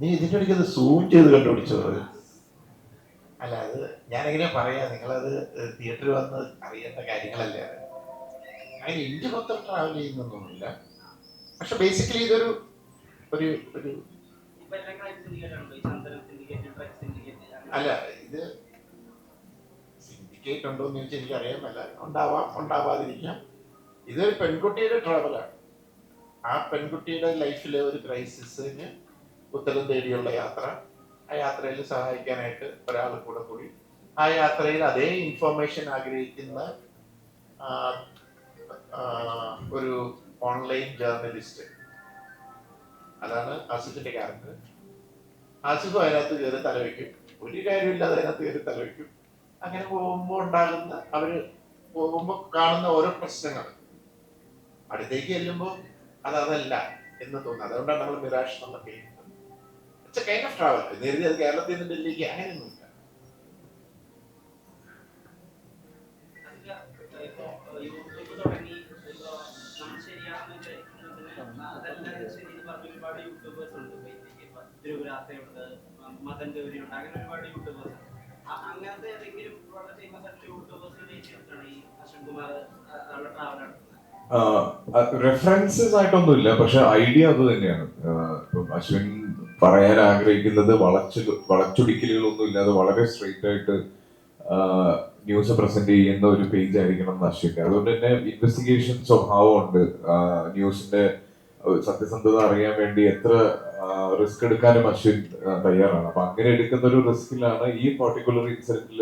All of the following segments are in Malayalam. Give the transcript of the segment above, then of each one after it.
നീ ഇതിൻ്റെ ഇടയ്ക്ക് അത് സൂം ചെയ്ത് കണ്ടുപിടിച്ചത്? അല്ല, അത് ഞാനെങ്ങനെ പറയാ, നിങ്ങളത് തിയേറ്ററിൽ വന്ന് അറിയേണ്ട കാര്യങ്ങളല്ലേ. അതിന് ഇന്ത്യ മൊത്തം ട്രാവൽ ചെയ്യുന്നൊന്നുമില്ല. പക്ഷെ ബേസിക്കലി ഇതൊരു ഒരു ഒരു അല്ല, ഇത് സിൻഡിക്കേറ്റ് ഉണ്ടോ എന്ന് ചോദിച്ചാൽ എനിക്ക് അറിയാമല്ല. ഉണ്ടാവാം, ഉണ്ടാവാതിരിക്കാം. ഇതൊരു പെൺകുട്ടിയുടെ ട്രാവലാണ്. ആ പെൺകുട്ടിയുടെ ലൈഫിലെ ഒരു ക്രൈസിസിന് ഉത്തരം തേടിയുള്ള യാത്ര. ആ യാത്രയിൽ സഹായിക്കാനായിട്ട് ഒരാൾ കൂടി. ആ യാത്രയിൽ അതേ ഇൻഫോർമേഷൻ ആഗ്രഹിക്കുന്ന ഒരു ഓൺലൈൻ ജേർണലിസ്റ്റ്. അതാണ് ആസിഫിന്റെ ക്യാരക്ടർ. ആസിഫ് അതിനകത്ത് കയറി തലവയ്ക്കും. ഒരു കാര്യമില്ലാതെ അതിനകത്ത് കയറി തലവയ്ക്കും. അങ്ങനെ പോകുമ്പോൾ ഉണ്ടാകുന്ന, അവര് പോകുമ്പോൾ കാണുന്ന ഓരോ പ്രശ്നങ്ങൾ അടുത്തേക്ക് ചെല്ലുമ്പോൾ അതല്ല എന്ന് തോന്നുന്നു. അതുകൊണ്ടാണ് നമ്മൾ മിറാഷ് എന്നുള്ള പേര്. It's A kind of travel. നേരത്തെ അത് കേരളത്തിൽ നിന്ന് ഡൽഹിക്ക് അങ്ങനെയൊന്നുമില്ല. റെഫറൻസസ് ആയിട്ടൊന്നുമില്ല, പക്ഷെ ഐഡിയ അത് തന്നെയാണ്. ഇപ്പം അശ്വിൻ പറയാൻ ആഗ്രഹിക്കുന്നത് വളച്ചൊടിക്കലുകളൊന്നും ഇല്ലാതെ വളരെ സ്ട്രെയിറ്റ് ആയിട്ട് ന്യൂസ് പ്രസന്റ് ചെയ്യുന്ന ഒരു പേജ് ആയിരിക്കണം എന്ന് അശ്വിന്റെ. അതുകൊണ്ട് തന്നെ ഇൻവെസ്റ്റിഗേഷൻ സ്വഭാവമുണ്ട്. ന്യൂസിന്റെ സത്യസന്ധത അറിയാൻ വേണ്ടി എത്ര റിസ്ക് എടുക്കാനും അശ്വിൻ തയ്യാറാണ്. അപ്പൊ അങ്ങനെ എടുക്കുന്ന ഒരു റിസ്കിലാണ് ഈ പർട്ടിക്കുലർ ഇൻസിഡന്റിൽ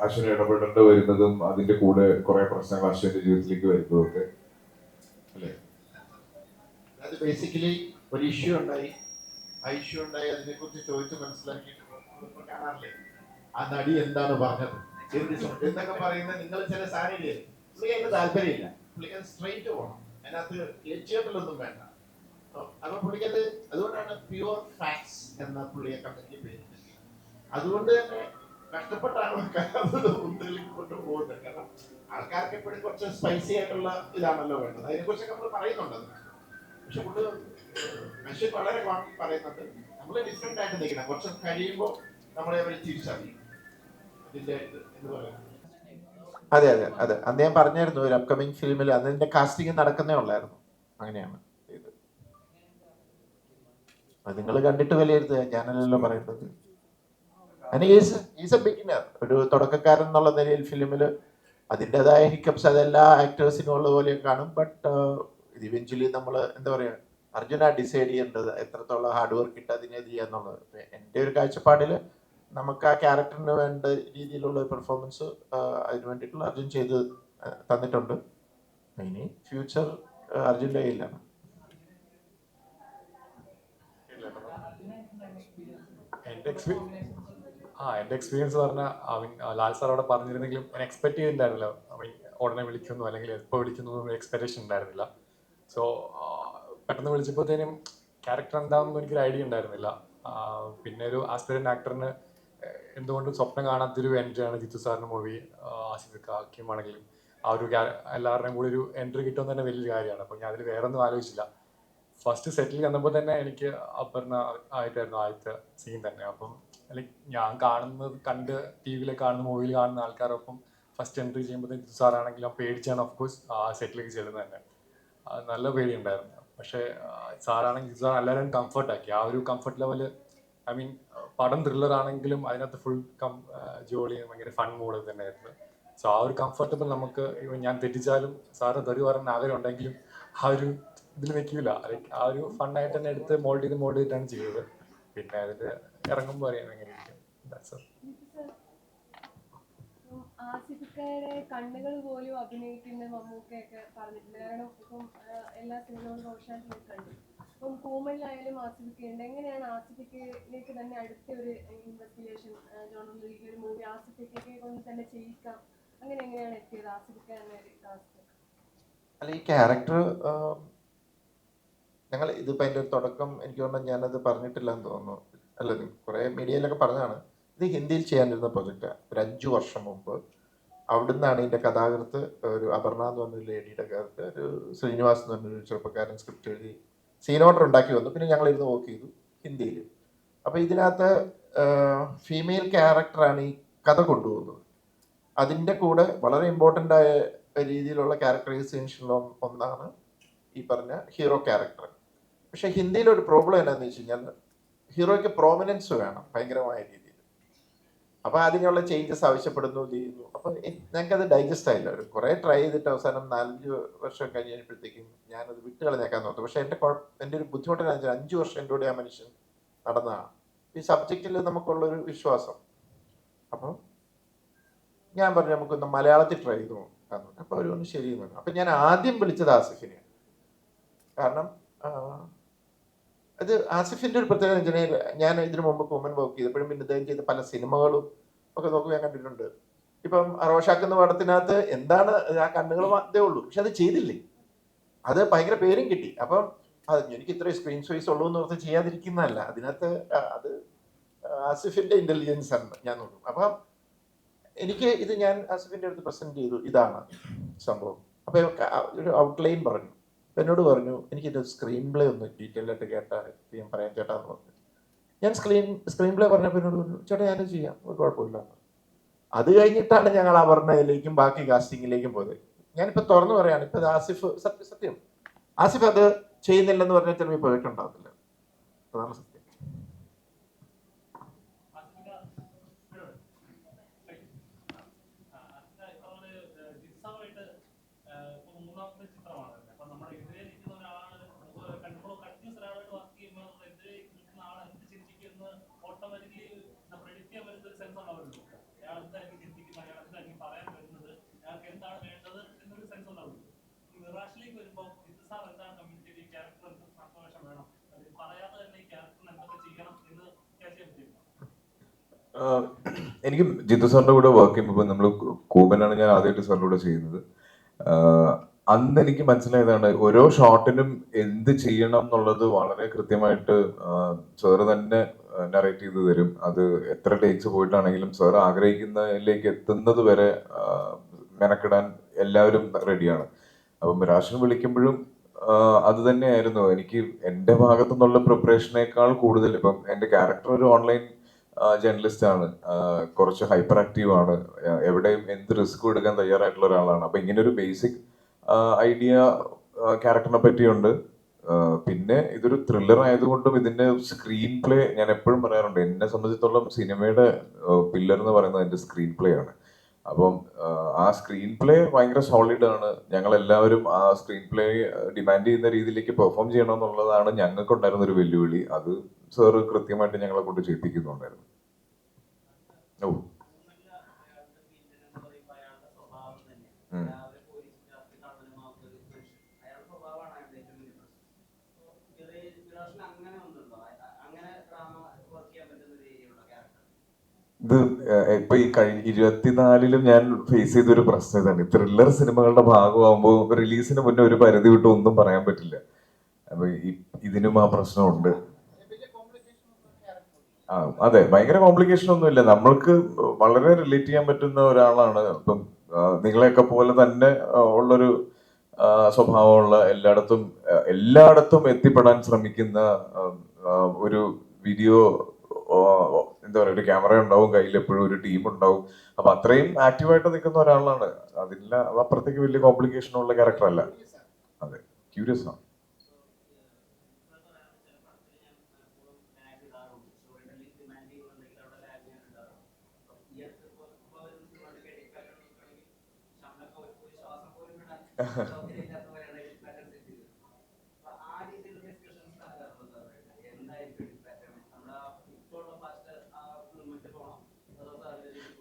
അശ്വിൻ ഇടപെടേണ്ടി വരുന്നതും അതിന്റെ കൂടെ കുറെ പ്രശ്നങ്ങൾ അശ്വിന്റെ ജീവിതത്തിലേക്ക് വരുന്നതും ഒക്കെ അല്ലേ. അത് ബേസിക്കലി ഒരു ഇഷ്യൂ ഉണ്ടായി. ആ ഇഷ്യൂ ഉണ്ടായി, അതിനെ കുറിച്ച് ചോദിച്ച് മനസ്സിലാക്കിയിട്ട് കാണാറില്ലേ ആ നടി എന്താണ് പറഞ്ഞത് എന്നൊക്കെ പറയുന്നത്. നിങ്ങൾ ചില സാഹചര്യം പുള്ളിക്ക് താല്പര്യമില്ല. പുള്ളിക്ക് സ്ട്രെയിറ്റ് പോകണം. അതിനകത്ത് ഏച്ചുകെട്ടലൊന്നും വേണ്ട. അപ്പൊ പുള്ളിക്കത് അതുകൊണ്ടാണ് പ്യുവർ ഫാക്ട്സ് എന്ന പുള്ളിയെ കമ്പനിക്ക് പേര്. അതുകൊണ്ട് തന്നെ കഷ്ടപ്പെട്ടാണ് മുന്നിലേക്ക് കൊണ്ടുപോകുന്നത്. കാരണം ആൾക്കാർക്ക് എപ്പോഴും കുറച്ച് സ്പൈസി ആയിട്ടുള്ള ഇതാണല്ലോ വേണ്ടത്. അതിനെക്കുറിച്ചൊക്കെ നമ്മൾ പറയുന്നുണ്ട്. പക്ഷെ പുള്ളി അശ്വിൻ വളരെ പറയുന്നുണ്ട്, നമ്മൾ ഡിഫറെന്റ് ആയിട്ട് നിൽക്കണം. കുറച്ച് കഴിയുമ്പോൾ നമ്മളെ അവർ തിരിച്ചറിയും. അതിന്റെ എന്ന് പറയുന്നത്. അതെ അതെ അതെ, അന്ന് ഞാൻ പറഞ്ഞായിരുന്നു ഒരു അപ്കമിങ് ഫിലിമിൽ അതിന്റെ കാസ്റ്റിംഗ് നടക്കുന്നേ ഉള്ളായിരുന്നു. അങ്ങനെയാണ് ഇത്. നിങ്ങൾ കണ്ടിട്ട് വിലയിരുത്തുക, ഞാനല്ലല്ലോ പറയുന്നത്. ഈസ് എ ബിഗിനർ, ഒരു തുടക്കക്കാരൻ എന്നുള്ള നിലയിൽ ഫിലിമിൽ അതിൻ്റെതായ ഹിക്കപ്സ് അതെല്ലാ ആക്ടേഴ്സിനും ഉള്ള പോലെ കാണും. ബട്ട് ഇത് ഇവഞ്ച്വലി നമ്മൾ എന്താ പറയുക, അർജുന ഡിസൈഡ് ചെയ്യേണ്ടത് എത്രത്തോളം ഹാർഡ് വർക്ക് ഇട്ട് അതിനെ ചെയ്യാന്നുള്ളത്. എൻ്റെ ഒരു കാഴ്ചപ്പാടിൽ നമുക്ക് ആ ക്യാരക്ടറിന് വേണ്ട രീതിയിലുള്ള പെർഫോമൻസ് അതിന് വേണ്ടിയിട്ടുള്ള അർജുൻ ചെയ്ത് തന്നിട്ടുണ്ട്. ഇനി ഫ്യൂച്ചർ അർജുൻ്റെ കയ്യിലാണ്. എൻ്റെ എക്സ്പീരിയൻസ് പറഞ്ഞാൽ ലാൽ സാർ അവിടെ പറഞ്ഞിരുന്നെങ്കിലും ഞാൻ എക്സ്പെക്ട് ചെയ്തിട്ടുണ്ടായിരുന്നില്ല. ഉടനെ വിളിക്കുന്നു അല്ലെങ്കിൽ എപ്പോൾ വിളിക്കുന്നു എക്സ്പെക്ടേഷൻ ഉണ്ടായിരുന്നില്ല. സോ പെട്ടെന്ന് വിളിച്ചപ്പോഴത്തേനും ക്യാരക്ടർ എന്താണെന്നും എനിക്കൊരു ഐഡിയ ഉണ്ടായിരുന്നില്ല. പിന്നെ ഒരു ആസ്പിരന്റ് ആക്ടറിന് എന്തുകൊണ്ടും സ്വപ്നം കാണാത്തൊരു എൻട്രിയാണ് ജിത്തു സാറിൻ്റെ മൂവി. ആസിഫ് ആക്കിയുമാണെങ്കിലും ആ ഒരു എല്ലാവരുടെയും കൂടി ഒരു എൻട്രി കിട്ടുമെന്ന് തന്നെ വലിയൊരു കാര്യമാണ്. അപ്പം ഞാൻ അതിൽ വേറെ ഒന്നും ആലോചിച്ചില്ല. ഫസ്റ്റ് സെറ്റിൽ വന്നപ്പോൾ തന്നെ എനിക്ക് അപർണ ആയിട്ടായിരുന്നു ആദ്യത്തെ സീൻ തന്നെ. അപ്പം ലൈക്ക് ഞാൻ കണ്ട് ടി വിയിൽ കാണുന്ന മൂവിയിൽ കാണുന്ന ആൾക്കാരൊപ്പം ഫസ്റ്റ് എൻട്രി ചെയ്യുമ്പോഴത്തേക്ക് സാറാണെങ്കിലും പേടിച്ചാണ് ഓഫ്കോഴ്സ് ആ സെറ്റിലേക്ക് ചെല്ലുന്നത് തന്നെ. നല്ല പേടിയുണ്ടായിരുന്നു. പക്ഷേ സാറാണെങ്കിൽ സാർ എല്ലാവരും കംഫർട്ടാക്കി. ആ ഒരു കംഫർട്ട് ലെവൽ, ഐ മീൻ പടം ത്രില്ലർ ആണെങ്കിലും അതിനകത്ത് ഫുൾ ജോളി ഭയങ്കര ഫൺ മൂഡ് തന്നെയായിരുന്നു. സോ ആ ഒരു കംഫർട്ടബിൾ നമുക്ക് ഞാൻ തെറ്റിച്ചാലും സാറ് തെറി പറഞ്ഞ ആഗ്രഹം ഉണ്ടെങ്കിലും ആ ഒരു ഇതിൽ നിൽക്കില്ല. ലൈക്ക് ആ ഒരു ഫണ്ണായിട്ട് തന്നെ എടുത്ത് മോൾഡ് ചെയ്തിട്ടാണ് ചെയ്തത്. പിന്നെ അതിൽ ഇറങ്ങുമ്പോൾ അറിയാം എങ്ങനെ ഇരിക്കും. ആസിഫിക്കയുടെ കണ്ണുകൾ പോലും അഭിനയിക്കുന്ന മമ്മൂക്കയൊക്കെ പറഞ്ഞിട്ടുണ്ട്. കാരണം ഇപ്പം എല്ലാ സിനിമകളും റോഷാനിൽ കണ്ടു. ഇപ്പം കൂമലിലായാലും ആസിഫിക്കയുണ്ട്. എങ്ങനെയാണ് ആസിഫിക്കയിലേക്ക് തന്നെ അടുത്ത ഒരു ഇൻവെസ്റ്റിഗേഷൻ ജേർണലിലേക്ക് ഒരു മൂവി ആസിഫിക്കയെ കൊണ്ട് തന്നെ ചെയ്യിക്കാം, അങ്ങനെ എങ്ങനെയാണ് എത്തിയത് ആസിഫിക്ക എന്ന ഒരു ടാസ്ക്? അല്ല, ഈ ക്യാരക്ടർ ഞങ്ങൾ ഇതിപ്പോൾ അതിൻ്റെ ഒരു തുടക്കം എനിക്ക് തോന്നുന്നു ഞാനത് പറഞ്ഞിട്ടില്ല എന്ന് തോന്നുന്നു. അല്ല, കുറേ മീഡിയയിലൊക്കെ പറഞ്ഞതാണ്. ഇത് ഹിന്ദിയിൽ ചെയ്യാനിരുന്ന പ്രൊജക്റ്റാണ് ഒരു 5 വർഷം മുമ്പ്. അവിടുന്നാണ് ഇതിൻ്റെ കഥാകൃത്ത് ഒരു അപർണ എന്ന് പറഞ്ഞൊരു ലേഡിയുടെ കഥ, ഒരു ശ്രീനിവാസ് എന്ന് പറഞ്ഞൊരു ചെറുപ്പക്കാരൻ സ്ക്രിപ്റ്റ് എഴുതി സീൻ ഓർഡർ ഉണ്ടാക്കി വന്നു. പിന്നെ ഞങ്ങൾ ഇരുന്ന് വർക്ക് ചെയ്തു ഹിന്ദിയിൽ. അപ്പോൾ ഇതിനകത്ത് ഫീമെയിൽ ക്യാരക്ടറാണ് ഈ കഥ കൊണ്ടുപോകുന്നത്. അതിൻ്റെ കൂടെ വളരെ ഇമ്പോർട്ടൻ്റ് ആയ രീതിയിലുള്ള ക്യാരക്ടറൈസേഷനിൽ ഒന്നാണ് ഈ പറഞ്ഞ ഹീറോ ക്യാരക്ടർ. പക്ഷെ ഹിന്ദിയിലൊരു പ്രോബ്ലം എന്താണെന്ന് വെച്ച് കഴിഞ്ഞാൽ ഹീറോയ്ക്ക് പ്രോമിനൻസ് വേണം ഭയങ്കരമായ രീതിയിൽ. അപ്പോൾ അതിനുള്ള ചേഞ്ചസ് ആവശ്യപ്പെടുന്നു ചെയ്യുന്നു. അപ്പോൾ ഞങ്ങൾക്കത് ഡൈജസ്റ്റ് ആയില്ല. ഒരു കുറേ ട്രൈ ചെയ്തിട്ട് അവസാനം 4 വർഷം കഴിഞ്ഞപ്പോഴത്തേക്കും ഞാനത് വിട്ട് കളഞ്ഞേക്കാൻ നോക്കും. പക്ഷേ എൻ്റെ ഒരു ബുദ്ധിമുട്ടെന്ന് വെച്ചാൽ 5 വർഷം എൻ്റെ കൂടെ ആ മനുഷ്യൻ നടന്നതാണ്. ഈ സബ്ജക്റ്റിൽ നമുക്കുള്ളൊരു വിശ്വാസം. അപ്പം ഞാൻ പറഞ്ഞു നമുക്കൊന്ന് മലയാളത്തിൽ ട്രൈ ചെയ്ത് നോക്കാം. അപ്പോൾ അവർ ഒന്ന് ശരിയെന്ന് പറഞ്ഞു. അപ്പം ഞാൻ ആദ്യം വിളിച്ചത് ആസിഫിനെയാണ്. കാരണം അത് ആസിഫിൻ്റെ ഒരു പ്രത്യേകത വെച്ചാൽ ഞാൻ ഇതിനു മുമ്പ് കൂമൻ വർക്ക് ചെയ്തപ്പോഴും പിന്നെ ഇദ്ദേഹം ചെയ്ത പല സിനിമകളും ഒക്കെ നോക്കി ഞാൻ കണ്ടിട്ടുണ്ട്. ഇപ്പം റോഷാക്ക് എന്ന പടത്തിനകത്ത് എന്താണ് ആ കണ്ണുകൾ മാത്രമേ ഉള്ളൂ, പക്ഷെ അത് ചെയ്തില്ലേ, അത് ഭയങ്കര പേരും കിട്ടി. അപ്പം അത് എനിക്ക് ഇത്രയും സ്ക്രീൻ സ്പേസ് ഉള്ളൂ എന്ന് ഓർത്ത് ചെയ്യാതിരിക്കുന്നതല്ല. അതിനകത്ത് അത് ആസിഫിൻ്റെ ഇൻ്റലിജൻസ് ആണ് ഞാൻ നോക്കും. അപ്പം എനിക്ക് ഇത് ഞാൻ ആസിഫിൻ്റെ അടുത്ത് പ്രസൻറ്റ് ചെയ്തു, ഇതാണ് സംഭവം. അപ്പോൾ ഒരു ഔട്ട്ലൈൻ പറഞ്ഞു. എന്നോട് പറഞ്ഞു എനിക്കിത് സ്ക്രീൻ പ്ലേ ഒന്ന് ഡീറ്റെയിൽ ആയിട്ട് കേട്ടാൽ ഞാൻ പറയാം ചേട്ടാ എന്ന് പറഞ്ഞു. ഞാൻ സ്ക്രീൻ പ്ലേ പറഞ്ഞപ്പോൾ എന്നോട് പറഞ്ഞു ചേട്ടാ ഞാനത് ചെയ്യാം, ഒരു കുഴപ്പമില്ല. അത് കഴിഞ്ഞിട്ടാണ് ഞങ്ങൾ അപർണയിലേക്കും ബാക്കി കാസ്റ്റിങ്ങിലേക്കും പോയത്. ഞാനിപ്പോൾ തുറന്നു പറയാണ്, ഇപ്പം ആസിഫ് സത്യം ആസിഫ് അത് ചെയ്യുന്നില്ലെന്ന് പറഞ്ഞാൽ ചിലപ്പോൾ പോയിട്ടുണ്ടാവില്ല. അതാണ് സത്യം. എനിക്ക് ജിത്തു സാറിന്റെ കൂടെ വർക്ക് ചെയ്യുമ്പോൾ നമ്മൾ കൂബനാണ് ഞാൻ ആദ്യമായിട്ട് സാറിന്റെ കൂടെ ചെയ്യുന്നത്. അന്ന് എനിക്ക് മനസ്സിലായതാണ് ഓരോ ഷോട്ടിനും എന്ത് ചെയ്യണം എന്നുള്ളത് വളരെ കൃത്യമായിട്ട് സാറ് തന്നെ നറേറ്റ് ചെയ്ത് തരും. അത് എത്ര ടേക്സ് പോയിട്ടാണെങ്കിലും സാർ ആഗ്രഹിക്കുന്നതിലേക്ക് എത്തുന്നത് വരെ മെനക്കിടാൻ എല്ലാവരും റെഡിയാണ്. അപ്പം രാഷൻ വിളിക്കുമ്പോഴും അത് തന്നെയായിരുന്നു. എനിക്ക് എൻ്റെ ഭാഗത്തു നിന്നുള്ള പ്രിപ്പറേഷനേക്കാൾ കൂടുതൽ ഇപ്പം എൻ്റെ ക്യാരക്ടർ ഒരു ഓൺലൈൻ ജേർണലിസ്റ്റ് ആണ്, കുറച്ച് ഹൈപ്പർ ആക്റ്റീവ് ആണ്, എവിടെയും എന്ത് റിസ്ക് എടുക്കാൻ തയ്യാറായിട്ടുള്ള ഒരാളാണ്. അപ്പൊ ഇങ്ങനെ ഒരു ബേസിക് ഐഡിയ ക്യാരക്ടറിനെ പറ്റിയുണ്ട്. പിന്നെ ഇതൊരു ത്രില്ലർ ആയതുകൊണ്ടും ഇതിന്റെ സ്ക്രീൻ പ്ലേ ഞാൻ എപ്പോഴും പറയാറുണ്ട്, എന്നെ സംബന്ധിച്ചിടത്തോളം സിനിമയുടെ പില്ലർ എന്ന് പറയുന്നത് എൻ്റെ സ്ക്രീൻ പ്ലേ ആണ്. അപ്പം ആ സ്ക്രീൻ പ്ലേ ഭയങ്കര സോളിഡ് ആണ്. ഞങ്ങൾ എല്ലാവരും ആ സ്ക്രീൻ പ്ലേ ഡിമാൻഡ് ചെയ്യുന്ന രീതിയിലേക്ക് പെർഫോം ചെയ്യണം എന്നുള്ളതാണ് ഞങ്ങൾക്ക് ഉണ്ടായിരുന്ന ഒരു വെല്ലുവിളി. അത് സാറ് കൃത്യമായിട്ട് ഞങ്ങളെ കൊണ്ട് ചെയ്യിപ്പിക്കുന്നുണ്ടായിരുന്നു. ഓ ഇത് ഇപ്പൊ ഈ കഴിഞ്ഞ 24-ലും ഞാൻ ഫേസ് ചെയ്തൊരു പ്രശ്നം ഇതാണ്. ത്രില്ലർ സിനിമകളുടെ ഭാഗമാകുമ്പോൾ റിലീസിന് മുന്നേ ഒരു പരിധി വിട്ട് ഒന്നും പറയാൻ പറ്റില്ല. അപ്പൊ ഇതിനും ആ പ്രശ്നമുണ്ട്. അതെ, ഭയങ്കര കോംപ്ലിക്കേഷൻ ഒന്നുമില്ല. നമ്മൾക്ക് വളരെ റിലേറ്റ് ചെയ്യാൻ പറ്റുന്ന ഒരാളാണ്. ഇപ്പം നിങ്ങളെയൊക്കെ പോലെ തന്നെ ഉള്ളൊരു സ്വഭാവമുള്ള എല്ലായിടത്തും എത്തിപ്പെടാൻ ശ്രമിക്കുന്ന ഒരു വീഡിയോ എന്താ പറയുക, ഒരു ക്യാമറ ഉണ്ടാവും കയ്യിൽ, എപ്പോഴും ഒരു ടീം ഉണ്ടാവും. അപ്പൊ അത്രയും ആക്റ്റീവായിട്ട് നിൽക്കുന്ന ഒരാളാണ്. അതില്ല അപ്പുറത്തേക്ക് വലിയ കോംപ്ലിക്കേഷൻ ഉള്ള ക്യാരക്ടർ അല്ല. അതെ, ക്യൂരിയസ് ആണ്.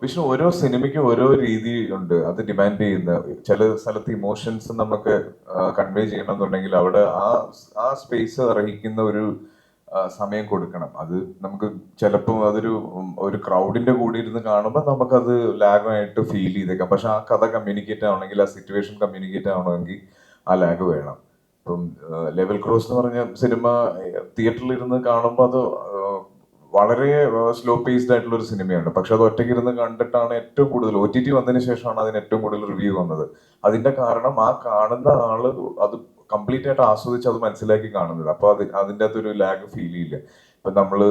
വിഷ്ണു, ഓരോ സിനിമയ്ക്കും ഓരോ രീതി ഉണ്ട്. അത് ഡിമാൻഡ് ചെയ്യുന്ന ചില സ്ഥലത്ത് ഇമോഷൻസ് നമുക്ക് കൺവേ ചെയ്യണമെന്നുണ്ടെങ്കിൽ അവിടെ ആ സ്പേസ് അർഹിക്കുന്ന ഒരു സമയം കൊടുക്കണം. അത് നമുക്ക് ചിലപ്പോൾ ഒരു ക്രൗഡിന്റെ കൂടെ ഇരുന്ന് കാണുമ്പോൾ നമുക്കത് ലാഗായിട്ട് ഫീൽ ചെയ്തേക്കാം. പക്ഷെ ആ കഥ കമ്മ്യൂണിക്കേറ്റ് ആവണമെങ്കിൽ, ആ സിറ്റുവേഷൻ കമ്മ്യൂണിക്കേറ്റ് ആവണമെങ്കിൽ ആ ലാഗ് വേണം. ഇപ്പം ലെവൽ ക്രോസ് എന്ന് പറഞ്ഞ സിനിമ തിയേറ്ററിൽ ഇരുന്ന് കാണുമ്പോൾ അത് വളരെ സ്ലോ പേസ്ഡ് ആയിട്ടുള്ള ഒരു സിനിമയാണ്. പക്ഷെ അത് ഒറ്റയ്ക്ക് ഇരുന്ന് കണ്ടിട്ടാണ് ഏറ്റവും കൂടുതൽ, OTT വന്നതിന് ശേഷമാണ് അതിന് ഏറ്റവും കൂടുതൽ റിവ്യൂ വന്നത്. അതിന്റെ കാരണം ആ കാണുന്ന ആള് അത് കംപ്ലീറ്റ് ആയിട്ട് ആസ്വദിച്ച് അത് മനസ്സിലാക്കി കാണുന്നത്. അപ്പൊ അതിൻ്റെ അകത്തൊരു ലാഗ് ഫീൽ ചെയ്യില്ല. ഇപ്പൊ നമ്മള്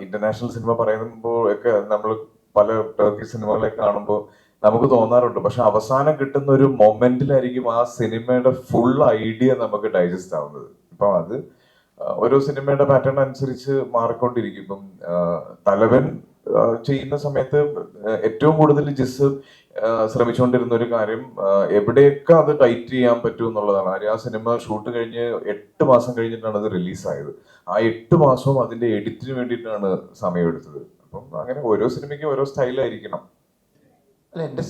ഇന്റർനാഷണൽ സിനിമ പറയുമ്പോൾ ഒക്കെ നമ്മൾ പല ടർക്കിഷ് സിനിമകളെ കാണുമ്പോൾ നമുക്ക് തോന്നാറുണ്ട്, പക്ഷെ അവസാനം കിട്ടുന്ന ഒരു മൊമെന്റിലായിരിക്കും ആ സിനിമയുടെ ഫുൾ ഐഡിയ നമുക്ക് ഡൈജസ്റ്റ് ആവുന്നത്. ഇപ്പൊ അത് ഓരോ സിനിമയുടെ പാറ്റേൺ അനുസരിച്ച് മാറിക്കൊണ്ടിരിക്കും. ഇപ്പം തലവൻ ചെയ്യുന്ന സമയത്ത് ഏറ്റവും കൂടുതൽ ജിസ് ശ്രമിച്ചുകൊണ്ടിരുന്ന ഒരു കാര്യം എവിടെയൊക്കെ അത് ടൈറ്റ് ചെയ്യാൻ പറ്റും എന്നുള്ളതാണ്. ആ സിനിമ ഷൂട്ട് കഴിഞ്ഞ് 8 മാസം കഴിഞ്ഞിട്ടാണ് അത് റിലീസായത്. ആ 8 മാസവും അതിന്റെ എഡിറ്റിന് വേണ്ടിയിട്ടാണ് സമയമെടുത്തത്. അപ്പം അങ്ങനെ ഓരോ സിനിമയ്ക്കും ഓരോ സ്റ്റൈലായിരിക്കണം. അല്ല, എൻ്റെ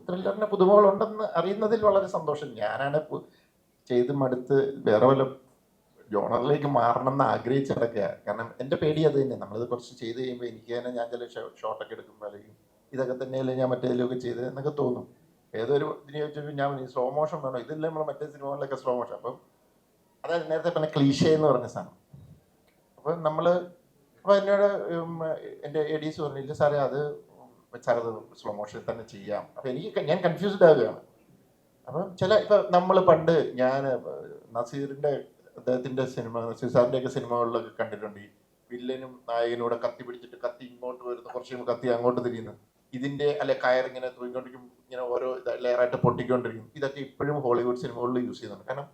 ത്രില്ലറിന് പുതുമകളുണ്ടെന്ന് അറിയുന്നതിൽ വളരെ സന്തോഷം. ഞാനാണ് ചെയ്ത് മടുത്ത് വേറെ വല്ല ജോണറിലേക്ക് മാറണം എന്ന് ആഗ്രഹിച്ചിടക്കുക. കാരണം എൻ്റെ പേടി അത് തന്നെ. നമ്മളിത് കുറച്ച് ചെയ്ത് കഴിയുമ്പോൾ എനിക്ക് തന്നെ ഞാൻ ചില ഷോട്ടൊക്കെ എടുക്കുമ്പോൾ അല്ലെങ്കിൽ ഇതൊക്കെ തന്നെയല്ലേ ഞാൻ മറ്റേതിലൊക്കെ ചെയ്ത് എന്നൊക്കെ തോന്നും. ഏതൊരു ഇതിനെ ചോദിച്ചപ്പോൾ ഞാൻ സ്ലോ മോഷൻ വേണോ, ഇതെല്ലാം നമ്മൾ മറ്റേ സിനിമകളിലൊക്കെ സ്ലോ മോഷൻ. അപ്പം അതായത് നേരത്തെ പറഞ്ഞ ക്ലീഷേ എന്ന് പറഞ്ഞ സാധനം. അപ്പം നമ്മൾ അപ്പോൾ എന്നോട് എൻ്റെ എഡീസ് പറഞ്ഞില്ല സാറേ അത് സാറത് സ്ലോ മോഷനിൽ തന്നെ ചെയ്യാം. അപ്പം ഞാൻ കൺഫ്യൂസ്ഡ് ആവുകയാണ്. അപ്പം ഇപ്പം നമ്മൾ പണ്ട് ഞാൻ നസീറിൻ്റെ അദ്ദേഹത്തിൻ്റെ സിനിമ, നസീർ സാറിൻ്റെയൊക്കെ സിനിമകളിലൊക്കെ കണ്ടിട്ടുണ്ട്. ഈ വില്ലനും നായകനും കൂടെ കത്തി പിടിച്ചിട്ട് കത്തി ഇങ്ങോട്ട് വരുന്നു, കുറച്ച് കഴിയുമ്പോൾ കത്തി അങ്ങോട്ട് തിരിയുന്നു, ഇതിൻ്റെ അല്ലെ കയറിങ്ങനെ തൂങ്ങിക്കൊണ്ടിരിക്കും, ഇങ്ങനെ ഓരോ ലെയറായിട്ട് പൊട്ടിക്കൊണ്ടിരിക്കും. ഇതൊക്കെ ഇപ്പോഴും ഹോളിവുഡ് സിനിമകളിൽ യൂസ് ചെയ്യുന്നുണ്ട്. കാരണം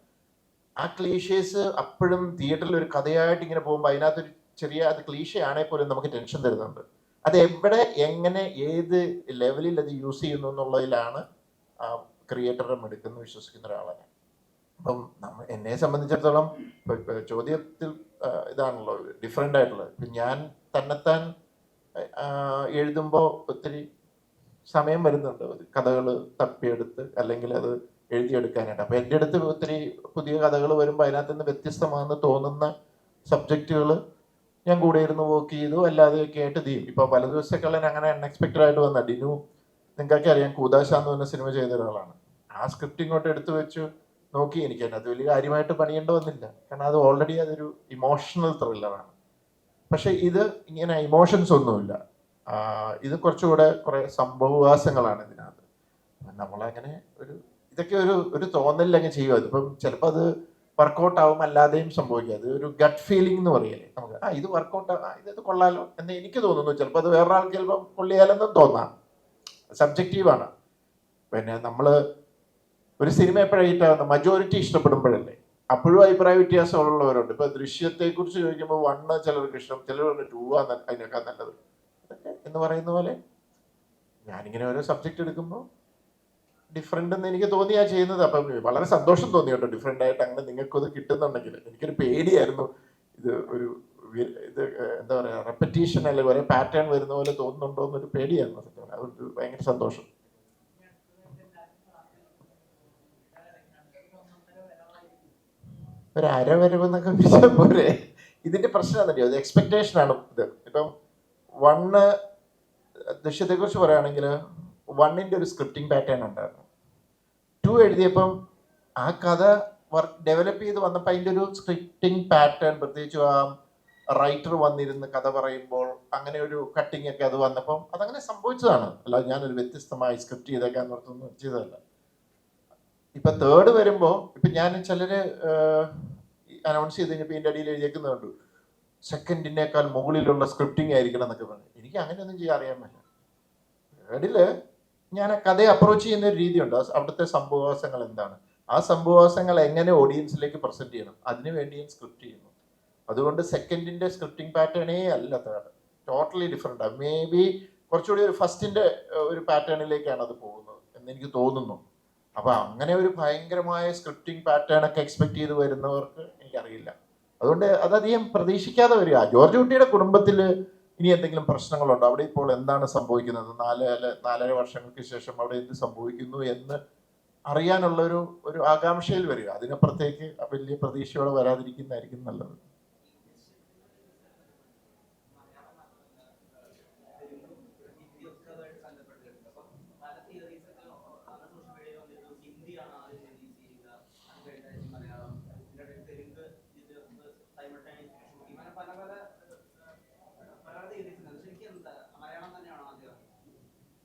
ആ ക്ലീഷേസ് അപ്പോഴും തിയേറ്ററിൽ ഒരു കഥയായിട്ട് ഇങ്ങനെ പോകുമ്പോൾ അതിനകത്തൊരു ചെറിയ അത് ക്ലീഷേ ആണെങ്കിൽ പോലും നമുക്ക് ടെൻഷൻ തരുന്നുണ്ട്. അത് എവിടെ എങ്ങനെ ഏത് ലെവലിൽ അത് യൂസ് ചെയ്യുന്നു എന്നുള്ളതിലാണ് ക്രിയേറ്ററുടെ എടുക്കുന്നു വിശ്വസിക്കുന്ന ഒരാളാണ്. അപ്പം എന്നെ സംബന്ധിച്ചിടത്തോളം ചോദ്യത്തിൽ ഇതാണല്ലോ ഡിഫറെൻ്റ് ആയിട്ടുള്ളത്. ഇപ്പം ഞാൻ തന്നെത്താൻ എഴുതുമ്പോൾ ഒത്തിരി സമയം വരുന്നുണ്ട് കഥകൾ തപ്പിയെടുത്ത് അല്ലെങ്കിൽ അത് എഴുതിയെടുക്കാനായിട്ട്. അപ്പം എൻ്റെ അടുത്ത് ഒത്തിരി പുതിയ കഥകൾ വരുമ്പോൾ അതിനകത്ത് നിന്ന് വ്യത്യസ്തമാണെന്ന് തോന്നുന്ന സബ്ജക്റ്റുകൾ ഞാൻ കൂടെ ഇരുന്ന് വർക്ക് ചെയ്തു അല്ലാതെയൊക്കെ ആയിട്ട് ചെയ്യും. ഇപ്പോൾ പല ദിവസങ്ങളിൽ അങ്ങനെ അൺഎക്സ്പെക്റ്റഡ് ആയിട്ട് വന്ന ഡിനു, നിങ്ങൾക്കൊക്കെ അറിയാം, കൂദാശ എന്ന് പറഞ്ഞ സിനിമ ചെയ്ത ഒരാളാണ്. ആ സ്ക്രിപ്റ്റ് ഇങ്ങോട്ട് എടുത്തു വെച്ചു നോക്കി. എനിക്ക് അതിനകത്ത് വലിയ കാര്യമായിട്ട് പണിയേണ്ടി വന്നില്ല, കാരണം അത് ഓൾറെഡി അതൊരു ഇമോഷണൽ ത്രില്ലറാണ്. പക്ഷെ ഇത് ഇങ്ങനെ ഇമോഷൻസ് ഒന്നുമില്ല. ഇത് കുറച്ചുകൂടെ കുറെ സംഭവവാസങ്ങളാണ് ഇതിനകത്ത്. നമ്മളങ്ങനെ ഇതൊക്കെ ഒരു തോന്നലിലങ്ങ് ചെയ്യുക. അതിപ്പം ചിലപ്പോൾ അത് വർക്കൗട്ട് ആവും, അല്ലാതെയും സംഭവിക്കുക. അത് ഒരു ഗട്ട് ഫീലിംഗ് എന്ന് പറയല്ലേ നമുക്ക്. ഇത് വർക്കൗട്ട് ഇത് കൊള്ളാലോ എന്ന് എനിക്ക് തോന്നുന്നു. ചിലപ്പോൾ അത് വേറൊരാൾക്ക് ചിലപ്പോൾ കൊള്ളിയാലെന്നും തോന്നാം. സബ്ജക്റ്റീവാണ്. പിന്നെ നമ്മൾ ഒരു സിനിമ എപ്പോഴായിട്ടാണ് മജോറിറ്റി ഇഷ്ടപ്പെടുമ്പോഴല്ലേ, അപ്പോഴും അഭിപ്രായ വ്യത്യാസമുള്ളവരുണ്ട്. ഇപ്പൊ ദൃശ്യത്തെക്കുറിച്ച് ചോദിക്കുമ്പോൾ 1 ചിലർക്ക് ഇഷ്ടം, ചിലർ 2 അതിനേക്കാൾ നല്ലത് എന്ന് പറയുന്ന പോലെ ഞാനിങ്ങനെ ഓരോ സബ്ജക്റ്റ് എടുക്കുമ്പോൾ ഡിഫറെൻ്റ് എന്ന് എനിക്ക് തോന്നിയാ ചെയ്യുന്നത്. അപ്പം വളരെ സന്തോഷം തോന്നി കേട്ടോ, ഡിഫറെൻ്റ് ആയിട്ട് അങ്ങനെ നിങ്ങൾക്കത് കിട്ടുന്നുണ്ടെങ്കിൽ. എനിക്കൊരു പേടിയായിരുന്നു ഇത് എന്താ പറയുക, റെപ്പറ്റീഷൻ അല്ലെങ്കിൽ ഒരേ പാറ്റേൺ വരുന്ന പോലെ തോന്നുന്നുണ്ടോ എന്നൊരു പേടിയായിരുന്നു. അതുകൊണ്ട് ഭയങ്കര സന്തോഷം. ഒരു അരവരവ് എന്നൊക്കെ വിളിച്ചാൽ പോരെ. ഇതിന്റെ പ്രശ്നം എന്നറിയോ, അത് എക്സ്പെക്ടേഷനാണ്. ഇത് ഇപ്പം 1 ദൃശ്യത്തെക്കുറിച്ച് പറയുകയാണെങ്കിൽ 1ന്റെ ഒരു സ്ക്രിപ്റ്റിംഗ് പാറ്റേൺ ഉണ്ടായിരുന്നു. 2 എഴുതിയപ്പം ആ കഥ ഡെവലപ്പ് ചെയ്ത് വന്നപ്പോൾ അതിൻ്റെ ഒരു സ്ക്രിപ്റ്റിംഗ് പാറ്റേൺ, പ്രത്യേകിച്ച് ആ റൈറ്റർ വന്നിരുന്ന് കഥ പറയുമ്പോൾ അങ്ങനെ ഒരു കട്ടിങ് ഒക്കെ അത് വന്നപ്പം അതങ്ങനെ സംഭവിച്ചതാണ്. അല്ലാതെ ഞാനൊരു വ്യത്യസ്തമായി സ്ക്രിപ്റ്റ് ചെയ്തേക്കാൻ ഓർത്തൊന്നും ചെയ്തതല്ല. ഇപ്പൊ 3rd വരുമ്പോൾ ഇപ്പൊ ഞാൻ ചിലര് അനൗൺസ് ചെയ്ത് കഴിഞ്ഞപ്പോൾ ഇതിൻ്റെ അടിയിൽ എഴുതിയേക്കുന്നത് കണ്ടു, 2ന്റേക്കാൾ മുകളിലുള്ള സ്ക്രിപ്റ്റിംഗ് ആയിരിക്കണം എന്നൊക്കെ പറഞ്ഞു. എനിക്ക് അങ്ങനെയൊന്നും ചെയ്യാൻ അറിയാൻ പറ്റില്ല. 3rd ഞാൻ ആ കഥയെ അപ്രോച്ച് ചെയ്യുന്ന ഒരു രീതിയുണ്ട്. അവിടുത്തെ സംഭവവാസങ്ങൾ എന്താണ്, ആ സംഭവവാസങ്ങൾ എങ്ങനെ ഓഡിയൻസിലേക്ക് പ്രസന്റ് ചെയ്യണം, അതിനു വേണ്ടി ഞാൻ സ്ക്രിപ്റ്റ് ചെയ്യുന്നു. അതുകൊണ്ട് 2ന്റെ സ്ക്രിപ്റ്റിംഗ് പാറ്റേണേ അല്ല 3rd, ടോട്ടലി ഡിഫറെൻ്റ് ആണ്. മേ ബി കുറച്ചുകൂടി ഒരു 1ന്റെ ഒരു പാറ്റേണിലേക്കാണ് അത് പോകുന്നത് എന്ന് എനിക്ക് തോന്നുന്നു. അപ്പൊ അങ്ങനെ ഒരു ഭയങ്കരമായ സ്ക്രിപ്റ്റിംഗ് പാറ്റേൺ ഒക്കെ എക്സ്പെക്ട് ചെയ്ത് വരുന്നവർക്ക് എനിക്കറിയില്ല. അതുകൊണ്ട് അതധികം പ്രതീക്ഷിക്കാതെ വരിക. ജോർജ് കുട്ടിയുടെ കുടുംബത്തിൽ ഇനി എന്തെങ്കിലും പ്രശ്നങ്ങളുണ്ടോ, അവിടെ ഇപ്പോൾ എന്താണ് സംഭവിക്കുന്നത്, 4.5 വർഷങ്ങൾക്ക് ശേഷം അവിടെ എന്ത് സംഭവിക്കുന്നു എന്ന് അറിയാനുള്ള ഒരു ആകാംക്ഷയിൽ വരിക. അതിനപ്പുറത്തേക്ക് വലിയ പ്രതീക്ഷയോടെ വരാതിരിക്കുന്നതായിരിക്കും നല്ലത്.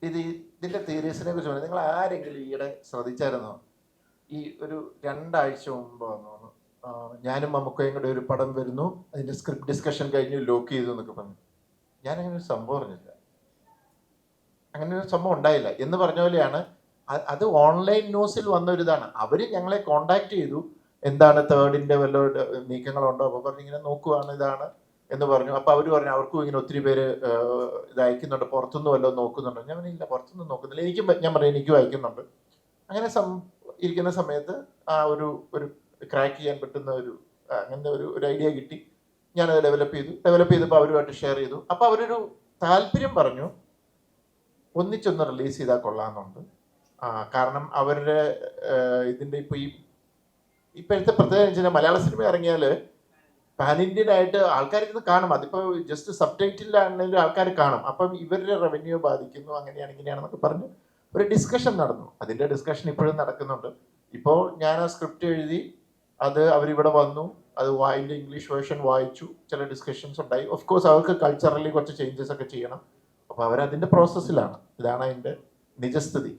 ഇതിന്റെ തിയറീസിനെ കുറിച്ച് പറഞ്ഞു. നിങ്ങൾ ആരെങ്കിലും ഈയിടെ ശ്രദ്ധിച്ചായിരുന്നോ, ഈ ഒരു 2 ആഴ്ച മുമ്പ് തോന്നുന്നു ഞാനും മമ്മൂക്കയും കൂടെ ഒരു പടം വരുന്നു, അതിന്റെ സ്ക്രിപ്റ്റ് ഡിസ്കഷൻ കഴിഞ്ഞ് ലോക്ക് ചെയ്തു എന്നൊക്കെ പറഞ്ഞു. ഞാനങ്ങനെ ഒരു സംഭവം അറിഞ്ഞില്ല, അങ്ങനെ ഒരു സംഭവം ഉണ്ടായില്ല എന്ന് പറഞ്ഞ പോലെയാണ്. അത് ഓൺലൈൻ ന്യൂസിൽ വന്ന ഒരു ഇതാണ്. അവർ ഞങ്ങളെ കോണ്ടാക്ട് ചെയ്തു, എന്താണ് തേർഡിന്റെ വല്ല നീക്കങ്ങളുണ്ടോ, അപ്പോൾ പറഞ്ഞു ഇങ്ങനെ നോക്കുവാണ് ഇതാണ് എന്ന് പറഞ്ഞു. അപ്പോൾ അവർ പറഞ്ഞു അവർക്കും ഇങ്ങനെ ഒത്തിരി പേര് ഇത് അയക്കുന്നുണ്ട്, പുറത്തുനിന്ന് വല്ലതും നോക്കുന്നുണ്ടോ. ഞാൻ പറഞ്ഞില്ല, പുറത്തുനിന്ന് നോക്കുന്നില്ല, എനിക്കും ഞാൻ പറയും എനിക്കും അയക്കുന്നുണ്ട്. അങ്ങനെ ഇരിക്കുന്ന സമയത്ത് ആ ഒരു ക്രാക്ക് ചെയ്യാൻ പറ്റുന്ന അങ്ങനെ ഒരു ഐഡിയ കിട്ടി. ഞാനത് ഡെവലപ്പ് ചെയ്തപ്പോൾ അവരുമായിട്ട് ഷെയർ ചെയ്തു. അപ്പോൾ അവരൊരു താല്പര്യം പറഞ്ഞു, ഒന്നിച്ചൊന്ന് റിലീസ് ചെയ്താൽ കൊള്ളാമെന്നുണ്ട്. കാരണം അവരുടെ ഇതിൻ്റെ ഇപ്പോൾ ഇപ്പോഴത്തെ പ്രത്യേകത വെച്ചാൽ മലയാള സിനിമ ഇറങ്ങിയാൽ പാൻ ഇന്ത്യൻ ആയിട്ട് ആൾക്കാർ ഇരുന്ന് കാണും. അതിപ്പോൾ ജസ്റ്റ് സബ് ടൈറ്റിലാണെങ്കിലും ആൾക്കാർ കാണും. അപ്പം ഇവരുടെ റവന്യൂ ബാധിക്കുന്നു, അങ്ങനെയാണ് ഇങ്ങനെയാണെന്നൊക്കെ പറഞ്ഞ് ഒരു ഡിസ്കഷൻ നടന്നു. അതിൻ്റെ ഡിസ്കഷൻ ഇപ്പോഴും നടക്കുന്നുണ്ട്. ഇപ്പോൾ ഞാൻ ആ സ്ക്രിപ്റ്റ് എഴുതി, അത് അവരിവിടെ വന്നു, അത് അതിൻ്റെ ഇംഗ്ലീഷ് വേർഷൻ വായിച്ചു, ചില ഡിസ്കഷൻസ് ഉണ്ടായി. ഓഫ് കോഴ്സ് അവർക്ക് കൾച്ചറലി കുറച്ച് ചേഞ്ചസ് ഒക്കെ ചെയ്യണം. അപ്പോൾ അവരതിൻ്റെ പ്രോസസ്സിലാണ്. ഇതാണ് അതിൻ്റെ നിജസ്ഥിതി.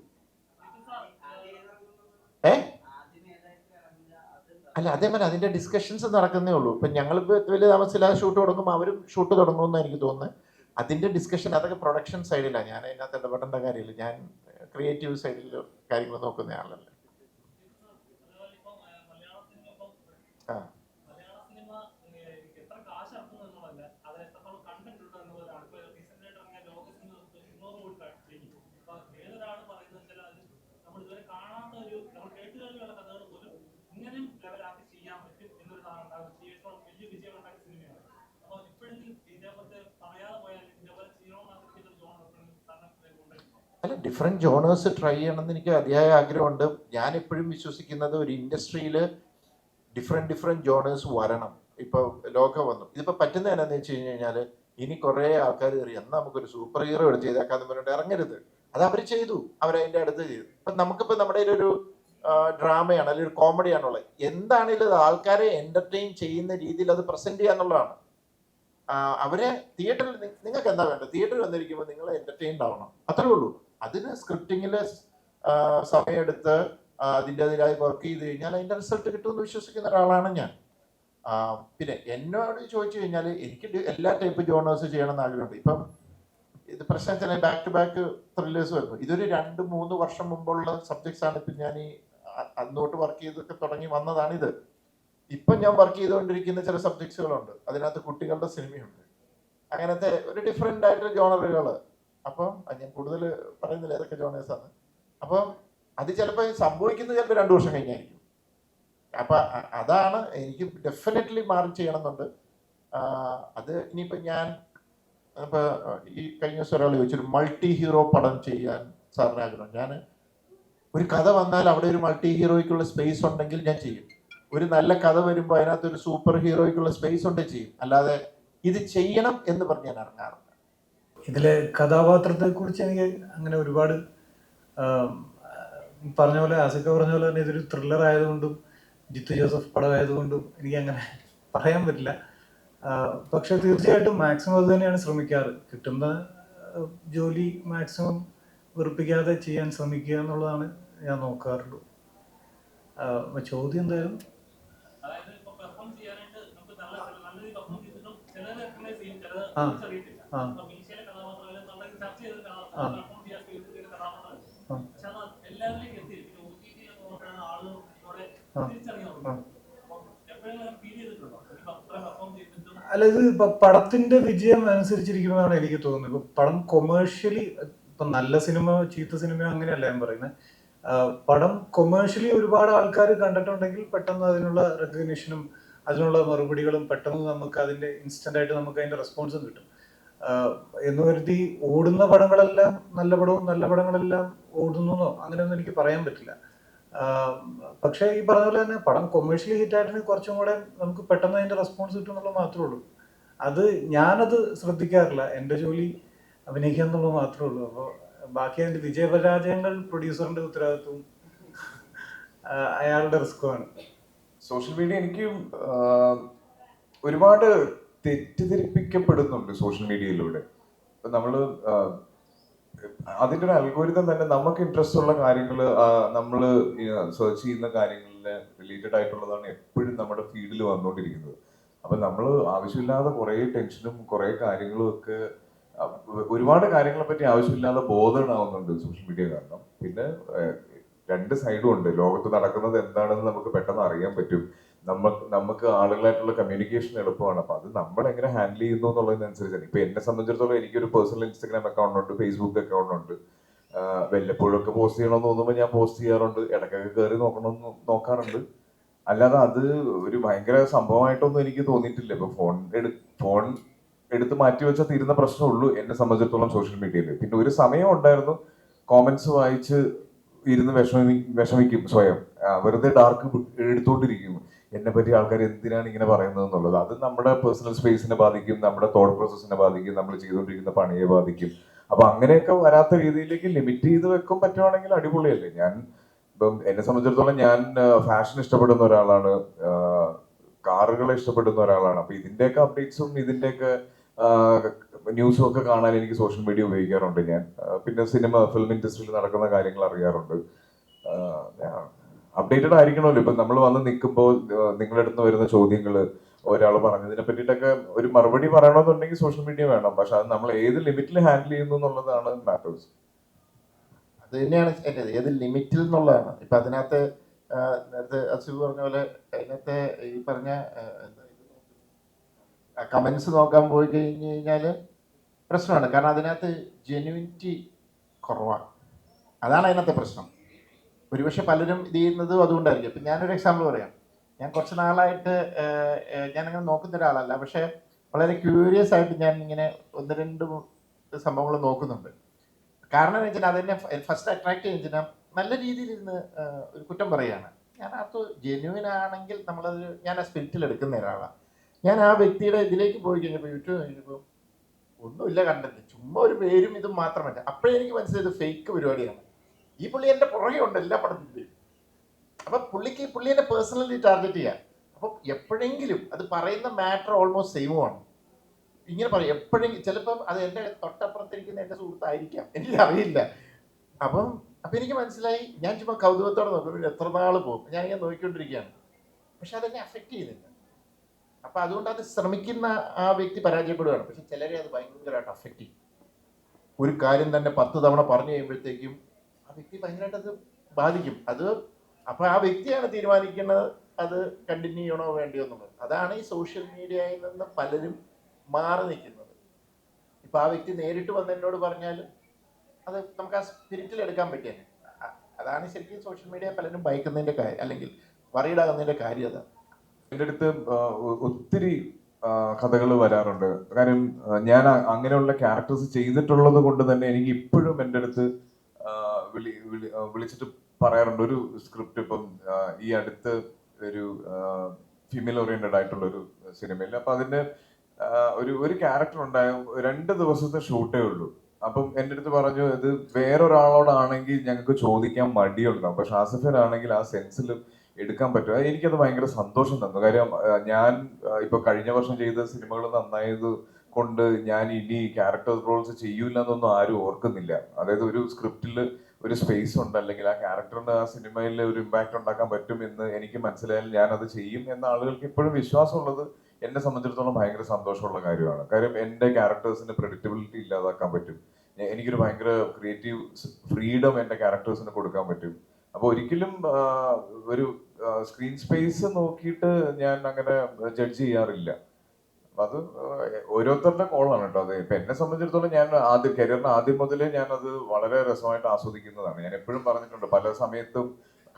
അല്ല, അതേപോലെ അതിൻ്റെ ഡിസ്കഷൻസ് നടക്കുന്നേ ഉള്ളൂ. ഇപ്പം ഞങ്ങളിപ്പോൾ വലിയ താമസമില്ലാതെ ഷൂട്ട് തുടങ്ങും, അവരും ഷൂട്ട് തുടങ്ങുമെന്ന് എനിക്ക് തോന്നുന്നത്. അതിൻ്റെ ഡിസ്കഷൻ അതൊക്കെ പ്രൊഡക്ഷൻ സൈഡിലാണ്. ഞാൻ അതിനകത്ത് ഇടപെടേണ്ട കാര്യമില്ല. ഞാൻ ക്രിയേറ്റീവ് സൈഡിൽ കാര്യങ്ങൾ നോക്കുന്ന ആളല്ല. ആ അല്ല, ഡിഫറെൻറ്റ് ജോണേഴ്സ് ട്രൈ ചെയ്യണമെന്ന് എനിക്ക് അതിയായ ആഗ്രഹമുണ്ട്. ഞാൻ എപ്പോഴും വിശ്വസിക്കുന്നത് ഒരു ഇൻഡസ്ട്രിയിൽ ഡിഫറെൻറ്റ് ജോണേഴ്സ് വരണം. ഇപ്പോൾ ലോകം വന്നു, ഇതിപ്പോൾ പറ്റുന്നത് എന്നാന്ന് വെച്ച് കഴിഞ്ഞാൽ ഇനി കുറേ ആൾക്കാർ കയറി എന്നാൽ നമുക്കൊരു സൂപ്പർ ഹീറോ എടുത്ത് ചെയ്തേക്കാന്ന് പറഞ്ഞിട്ട് ഇറങ്ങരുത്. അത് അവർ ചെയ്തു, അവരതിൻ്റെ അടുത്ത് ചെയ്തു. ഇപ്പം നമുക്കിപ്പോൾ നമ്മുടെ ഒരു ഡ്രാമയാണ് അല്ലെങ്കിൽ ഒരു കോമഡിയാണുള്ളത്, എന്താണെങ്കിലും അത് ആൾക്കാരെ എൻ്റർടൈൻ ചെയ്യുന്ന രീതിയിൽ അത് പ്രസൻറ്റ് ചെയ്യുക എന്നുള്ളതാണ്. അവരെ തിയേറ്ററിൽ നിങ്ങൾക്ക് എന്താ വേണ്ടത്, തിയേറ്ററിൽ വന്നിരിക്കുമ്പോൾ നിങ്ങൾ എൻ്റർടൈൻഡ് ആവണം, അത്രേ ഉള്ളൂ. അതിന് സ്ക്രിപ്റ്റിങ്ങിൽ സമയമെടുത്ത് അതിൻ്റെതായി വർക്ക് ചെയ്ത് കഴിഞ്ഞാൽ അതിൻ്റെ റിസൾട്ട് കിട്ടുമെന്ന് വിശ്വസിക്കുന്ന ഒരാളാണ് ഞാൻ. പിന്നെ എന്നോട് ചോദിച്ചു കഴിഞ്ഞാൽ എനിക്ക് എല്ലാ ടൈപ്പ് ജോണേഴ്സ് ചെയ്യണമെന്ന് ആഗ്രഹമുണ്ട്. ഇപ്പം ഇത് പ്രശ്നം വെച്ചാൽ ബാക്ക് ടു ബാക്ക് ത്രില്ലേഴ്സ് വരുന്നു. ഇതൊരു 2-3 വർഷം മുമ്പുള്ള സബ്ജക്ട്സ് ആണ്. ഇപ്പം ഞാൻ ഈ അന്നോട്ട് വർക്ക് ചെയ്തൊക്കെ തുടങ്ങി വന്നതാണിത്. ഇപ്പം ഞാൻ വർക്ക് ചെയ്തുകൊണ്ടിരിക്കുന്ന ചില സബ്ജക്ട്സുകളുണ്ട്, അതിനകത്ത് കുട്ടികളുടെ സിനിമയുണ്ട്, അങ്ങനത്തെ ഒരു ഡിഫറെൻ്റ് ആയിട്ട് ജോണറുകൾ. അപ്പം ഞാൻ കൂടുതൽ പറയുന്നില്ല ഏതൊക്കെ ജോണേഴ്സാണ്. അപ്പം അത് ചിലപ്പോൾ സംഭവിക്കുന്നത് ചിലപ്പോൾ 2 വർഷം കഴിഞ്ഞായിരിക്കും. അപ്പം അതാണ് എനിക്ക് ഡെഫിനറ്റ്ലി മാറി ചെയ്യണമെന്നുണ്ട്. അത് ഇനിയിപ്പോൾ ഞാൻ ഇപ്പോൾ ഈ കഴിഞ്ഞ ദിവസം ഒരാൾ ചോദിച്ചൊരു മൾട്ടി ഹീറോ പടം ചെയ്യാൻ സാറിന് ആഗ്രഹം. ഞാൻ ഒരു കഥ വന്നാൽ അവിടെ ഒരു മൾട്ടി ഹീറോയ്ക്കുള്ള സ്പേസ് ഉണ്ടെങ്കിൽ ഞാൻ ചെയ്യും. ഒരു നല്ല കഥ വരുമ്പോൾ അതിനകത്ത് ഒരു സൂപ്പർ ഹീറോയ്ക്കുള്ള സ്പേസ് ഉണ്ടെങ്കിൽ ചെയ്യും. അല്ലാതെ ഇത് ചെയ്യണം എന്ന് പറഞ്ഞ് ഞാൻ ഇറങ്ങാറില്ല. ഇതിലെ കഥാപാത്രത്തെ കുറിച്ച് എനിക്ക് അങ്ങനെ ഒരുപാട് പറഞ്ഞ പോലെ ആസിക്ക പറഞ്ഞ പോലെ തന്നെ ഇതൊരു ത്രില്ലർ ആയതുകൊണ്ടും ജിത്തു ജോസഫ് പടം ആയതുകൊണ്ടും എനിക്ക് അങ്ങനെ പറയാൻ പറ്റില്ല. പക്ഷെ തീർച്ചയായിട്ടും മാക്സിമം അത് തന്നെയാണ് ശ്രമിക്കാറ്. കിട്ടുന്ന ജോലി മാക്സിമം വെറുപ്പിക്കാതെ ചെയ്യാൻ ശ്രമിക്കുക എന്നുള്ളതാണ് ഞാൻ നോക്കാറുള്ളൂ. ചോദ്യം എന്തായാലും അല്ല, ഇത് പടത്തിന്റെ വിജയം അനുസരിച്ചിരിക്കുന്നതാണ് എനിക്ക് തോന്നുന്നത്. ഇപ്പൊ പടം കൊമേഴ്ഷ്യലി, ഇപ്പൊ നല്ല സിനിമ ചീത്ത സിനിമ അങ്ങനെയല്ല ഞാൻ പറയുന്നത്. പടം കൊമേഴ്ഷ്യലി ഒരുപാട് ആൾക്കാർ കണ്ടിട്ടുണ്ടെങ്കിൽ പെട്ടെന്ന് അതിനുള്ള റെക്കഗ്നിഷനും അതിനുള്ള മറുപടികളും പെട്ടെന്ന് നമുക്ക് അതിന്റെ ഇൻസ്റ്റന്റ് ആയിട്ട് നമുക്ക് അതിന്റെ റെസ്പോൺസും കിട്ടും. എന്ന് കരുതി ഓടുന്ന പടങ്ങളെല്ലാം നല്ല പടവും നല്ല പടങ്ങളെല്ലാം ഓടുന്നോ അങ്ങനെയൊന്നും എനിക്ക് പറയാൻ പറ്റില്ല. പക്ഷേ ഈ പറഞ്ഞ പോലെ തന്നെ പടം കൊമേഴ്ഷ്യലി ഹിറ്റായിട്ട് കുറച്ചും കൂടെ നമുക്ക് പെട്ടെന്ന് അതിന്റെ റെസ്പോൺസ് കിട്ടും എന്നുള്ളത് മാത്രമേ ഉള്ളൂ. അത് ഞാനത് ശ്രദ്ധിക്കാറില്ല. എൻ്റെ ജോലി അഭിനയിക്കുക എന്നുള്ളത് മാത്രമേ ഉള്ളൂ. അപ്പോൾ ബാക്കി അതിന്റെ വിജയപരാജയങ്ങൾ പ്രൊഡ്യൂസറിന്റെ ഉത്തരവാദിത്വവും അയാളുടെ റിസ്ക്കുമാണ്. സോഷ്യൽ മീഡിയ എനിക്ക് ഒരുപാട് തെറ്റിദ്ധരിപ്പിക്കപ്പെടുന്നുണ്ട് സോഷ്യൽ മീഡിയയിലൂടെ. ഇപ്പം നമ്മൾ അതിന്റെ ഒരു അൽഗോരിതം തന്നെ നമുക്ക് ഇൻട്രസ്റ്റ് ഉള്ള കാര്യങ്ങൾ നമ്മൾ സെർച്ച് ചെയ്യുന്ന കാര്യങ്ങളിലെ റിലേറ്റഡ് ആയിട്ടുള്ളതാണ് എപ്പോഴും നമ്മുടെ ഫീൽഡിൽ വന്നുകൊണ്ടിരിക്കുന്നത്. അപ്പൊ നമ്മൾ ആവശ്യമില്ലാതെ കുറെ ടെൻഷനും കുറെ കാര്യങ്ങളും ഒക്കെ ഒരുപാട് കാര്യങ്ങളെ പറ്റി ആവശ്യമില്ലാതെ ബോധേഡാവുന്നുണ്ട് സോഷ്യൽ മീഡിയ കാരണം. പിന്നെ രണ്ട് സൈഡും ഉണ്ട്. ലോകത്ത് നടക്കുന്നത് എന്താണെന്ന് നമുക്ക് പെട്ടെന്ന് അറിയാൻ പറ്റും. നമുക്ക് ആളുകളായിട്ടുള്ള കമ്മ്യൂണിക്കേഷൻ എളുപ്പമാണ്. അപ്പൊ അത് നമ്മൾ എങ്ങനെ ഹാൻഡിൽ ചെയ്യുന്നു എന്നുള്ളതിനനുസരിച്ചാണ്. ഇപ്പൊ എന്നെ സംബന്ധിച്ചിടത്തോളം എനിക്കൊരു പേഴ്സണൽ ഇൻസ്റ്റാഗ്രാം അക്കൗണ്ട് ഉണ്ട്, ഫേസ്ബുക്ക് അക്കൗണ്ട് ഉണ്ട്. വല്ലപ്പോഴൊക്കെ പോസ്റ്റ് ചെയ്യണമെന്ന് തോന്നുമ്പോൾ ഞാൻ പോസ്റ്റ് ചെയ്യാറുണ്ട്, ഇടയ്ക്കൊക്കെ കയറി നോക്കാറുണ്ട്. അല്ലാതെ അത് ഒരു ഭയങ്കര സംഭവമായിട്ടൊന്നും എനിക്ക് തോന്നിയിട്ടില്ല. ഇപ്പൊ ഫോൺ എടുത്ത് മാറ്റി വെച്ചാൽ തീരുന്ന പ്രശ്നമുള്ളൂ എന്നെ സംബന്ധിച്ചിടത്തോളം സോഷ്യൽ മീഡിയയിൽ. പിന്നെ ഒരു സമയം ഉണ്ടായിരുന്നു കോമന്റ്സ് വായിച്ച് ഇരുന്ന് വിഷമിക്കും സ്വയം. വെറുതെ ഡാർക്ക് എടുത്തോണ്ടിരിക്കും, എന്നെ പറ്റി ആൾക്കാർ എന്തിനാണ് ഇങ്ങനെ പറയുന്നത് എന്നുള്ളത്. അത് നമ്മുടെ പേഴ്സണൽ സ്പേസിനെ ബാധിക്കും, നമ്മുടെ തോട്ട് പ്രോസസ്സിനെ ബാധിക്കും, നമ്മൾ ചെയ്തുകൊണ്ടിരിക്കുന്ന പണിയെ ബാധിക്കും. അപ്പൊ അങ്ങനെയൊക്കെ വരാത്ത രീതിയിലേക്ക് ലിമിറ്റ് ചെയ്ത് വെക്കും പറ്റുവാണെങ്കിൽ അടിപൊളിയല്ലേ. ഇപ്പം എന്നെ സംബന്ധിച്ചിടത്തോളം ഞാൻ ഫാഷൻ ഇഷ്ടപ്പെടുന്ന ഒരാളാണ്, കാറുകളെ ഇഷ്ടപ്പെടുന്ന ഒരാളാണ്. അപ്പൊ ഇതിന്റെയൊക്കെ അപ്ഡേറ്റ്സും ഇതിന്റെയൊക്കെ ന്യൂസും ഒക്കെ കാണാൻ എനിക്ക് സോഷ്യൽ മീഡിയ ഉപയോഗിക്കാറുണ്ട് ഞാൻ. പിന്നെ ഫിലിം ഇൻഡസ്ട്രിയിൽ നടക്കുന്ന കാര്യങ്ങൾ അറിയാറുണ്ട്. അപ്ഡേറ്റഡ് ആയിരിക്കണമല്ലോ. ഇപ്പൊ നമ്മൾ വന്ന് നിൽക്കുമ്പോൾ നിങ്ങളുടെ അടുത്ത് വരുന്ന ചോദ്യങ്ങൾ, ഒരാൾ പറഞ്ഞതിനെ പറ്റിയിട്ടൊക്കെ ഒരു മറുപടി പറയണമെന്നുണ്ടെങ്കിൽ സോഷ്യൽ മീഡിയ വേണം. പക്ഷെ അത് നമ്മൾ ഏത് ലിമിറ്റിൽ ഹാൻഡിൽ ചെയ്യുന്നു എന്നുള്ളതാണ് മാറ്റേഴ്സ്. അത് തന്നെയാണ് എൻ്റെ ഏത് ലിമിറ്റിൽ എന്നുള്ളതാണ്. ഇപ്പൊ അതിനകത്ത് നേരത്തെ അസു പറഞ്ഞ പോലെ അതിനകത്ത് ഈ പറഞ്ഞ കമന്റ്സ് നോക്കാൻ പോയി കഴിഞ്ഞ് കഴിഞ്ഞാല് പ്രശ്നമാണ്. കാരണം അതിനകത്ത് ജെന്യൂനിറ്റി കുറവാണ്. അതാണ് അതിനകത്തെ പ്രശ്നം. ഒരുപക്ഷെ പലരും ഇത് ചെയ്യുന്നതും അതുകൊണ്ടായിരിക്കും. ഇപ്പം ഞാനൊരു എക്സാമ്പിൾ പറയാം. ഞാൻ കുറച്ച് നാളായിട്ട് ഞാനങ്ങനെ നോക്കുന്ന ഒരാളല്ല, പക്ഷേ വളരെ ക്യൂരിയസ് ആയിട്ട് ഞാൻ ഇങ്ങനെ ഒന്ന് രണ്ട് സംഭവങ്ങൾ നോക്കുന്നുണ്ട്. കാരണം എന്ന് വെച്ചാൽ അതെന്നെ ഫസ്റ്റ് അട്രാക്ട് ചെയ്യുന്ന നല്ല രീതിയിൽ ഇരുന്ന് ഒരു കുറ്റം പറയുകയാണ്. ഞാൻ അത് ജെന്യൂൻ ആണെങ്കിൽ നമ്മളത് ഞാൻ ആ സ്പിരിറ്റിൽ എടുക്കുന്ന ഒരാളാണ്. ഞാൻ ആ വ്യക്തിയുടെ ഇതിലേക്ക് പോയി കഴിഞ്ഞപ്പോൾ യൂട്യൂബ് കഴിഞ്ഞപ്പോൾ ഒന്നുമില്ല കണ്ടന്റ്, ചുമ്മാ ഒരു പേരും ഇതും മാത്രമല്ല. അപ്പോഴേ എനിക്ക് മനസ്സിലായത് ഫേക്ക് പരിപാടിയാണ്. ഈ പുള്ളി എൻ്റെ പുറകെ ഉണ്ട് എല്ലാ പടത്തിൻ്റെയും. അപ്പം പുള്ളി എന്നെ പേഴ്സണലി ടാർഗറ്റ് ചെയ്യാം. അപ്പം എപ്പോഴെങ്കിലും അത് പറയുന്ന മാറ്റർ ഓൾമോസ്റ്റ് സെയിമുമാണ്. ഇങ്ങനെ പറയും എപ്പോഴെങ്കിലും, ചിലപ്പം അത് എൻ്റെ തൊട്ടപ്പുറത്തിരിക്കുന്ന എൻ്റെ സുഹൃത്തായിരിക്കാം, എനിക്കറിയില്ല. അപ്പം എനിക്ക് മനസ്സിലായി. ഞാൻ ചുമ്മാ കൗതുകത്തോടെ നോക്കും, എത്ര നാൾ പോകും ഞാനിങ്ങനെ നോക്കിക്കൊണ്ടിരിക്കുകയാണ്. പക്ഷെ അതെന്നെ അഫക്റ്റ് ചെയ്യുന്നില്ല. അപ്പം അതുകൊണ്ട് അത് ശ്രമിക്കുന്ന ആ വ്യക്തി പരാജയപ്പെടുകയാണ്. പക്ഷെ ചിലരെ അത് ഭയങ്കരമായിട്ട് അഫക്റ്റ് ചെയ്യും. ഒരു കാര്യം തന്നെ 10 തവണ പറഞ്ഞു കഴിയുമ്പോഴത്തേക്കും ആ വ്യക്തി ഭയങ്കരമായിട്ട് അത് ബാധിക്കും. അപ്പോൾ ആ വ്യക്തിയാണ് തീരുമാനിക്കുന്നത് അത് കണ്ടിന്യൂ ചെയ്യണോ വേണ്ടിയോ എന്നുള്ളത്. അതാണ് ഈ സോഷ്യൽ മീഡിയയിൽ നിന്ന് പലരും മാറി നിൽക്കുന്നത്. ഇപ്പം ആ വ്യക്തി നേരിട്ട് വന്ന് എന്നോട് പറഞ്ഞാലും അത് നമുക്ക് ആ സ്പിരിറ്റിൽ എടുക്കാൻ പറ്റിയാണ്. അതാണ് ശരിക്കും സോഷ്യൽ മീഡിയ പലരും ഭയക്കുന്നതിൻ്റെ കാര്യം, അല്ലെങ്കിൽ വറീഡാകുന്നതിൻ്റെ കാര്യം. അതാണ് എൻ്റെ അടുത്ത് ഒത്തിരി കഥകൾ വരാറുണ്ട്. കാര്യം ഞാൻ അങ്ങനെയുള്ള ക്യാരക്ടേഴ്സ് ചെയ്തിട്ടുള്ളത് കൊണ്ട് തന്നെ എനിക്ക് ഇപ്പോഴും എൻ്റെ അടുത്ത് വിളിച്ചിട്ട് പറയാറുണ്ട്. ഒരു സ്ക്രിപ്റ്റ് ഇപ്പം ഈ അടുത്ത് ഒരു ഫീമെയിൽ ഓറിയന്റഡ് ആയിട്ടുള്ള ഒരു സിനിമയിൽ, അപ്പൊ അതിന്റെ ഒരു ക്യാരക്ടർ ഉണ്ടായ 2 ദിവസത്തെ ഷൂട്ടേ ഉള്ളൂ. അപ്പം എൻ്റെ അടുത്ത് പറഞ്ഞു, ഇത് വേറൊരാളോടാണെങ്കിൽ ഞങ്ങൾക്ക് ചോദിക്കാൻ മടിയുണ്ടാവും, പക്ഷെ ആസിഫിനാണെങ്കിൽ ആ സെൻസിൽ എടുക്കാൻ പറ്റും. എനിക്കത് ഭയങ്കര സന്തോഷം തന്നു. കാര്യം ഞാൻ ഇപ്പൊ കഴിഞ്ഞ വർഷം ചെയ്ത സിനിമകൾ നന്നായത് കൊണ്ട് ഞാൻ ഇനി ക്യാരക്ടർ റോൾസ് ചെയ്യൂല എന്നൊന്നും ആരും ഓർക്കുന്നില്ല. അതായത് ഒരു സ്ക്രിപ്റ്റിൽ ഒരു സ്പേസ് ഉണ്ട്, അല്ലെങ്കിൽ ആ ക്യാരക്ടറിന് ആ സിനിമയിൽ ഒരു ഇമ്പാക്ട് ഉണ്ടാക്കാൻ പറ്റും എന്ന് എനിക്ക് മനസ്സിലായാൽ ഞാൻ അത് ചെയ്യും എന്ന ആളുകൾക്ക് ഇപ്പോഴും വിശ്വാസമുള്ളത് എന്നെ സംബന്ധിച്ചിടത്തോളം ഭയങ്കര സന്തോഷമുള്ള കാര്യമാണ്. കാര്യം എൻ്റെ ക്യാരക്ടേഴ്സിന് പ്രെഡിക്റ്റബിലിറ്റി ഇല്ലാതാക്കാൻ പറ്റും. എനിക്കൊരു ഭയങ്കര ക്രിയേറ്റീവ് ഫ്രീഡം എൻ്റെ ക്യാരക്ടേഴ്സിന് കൊടുക്കാൻ പറ്റും. അപ്പൊ ഒരിക്കലും ഒരു സ്ക്രീൻ സ്പേസ് നോക്കിയിട്ട് ഞാൻ അങ്ങനെ ജഡ്ജ് ചെയ്യാറില്ല. അത് ഓരോരുത്തരുടെ കോളാണ് കേട്ടോ. അത് ഇപ്പൊ എന്നെ സംബന്ധിച്ചിടത്തോളം ഞാൻ കരിയറിന് ആദ്യം മുതലേ ഞാൻ അത് വളരെ രസമായിട്ട് ആസ്വദിക്കുന്നതാണ്. ഞാൻ എപ്പോഴും പറഞ്ഞിട്ടുണ്ട്, പല സമയത്തും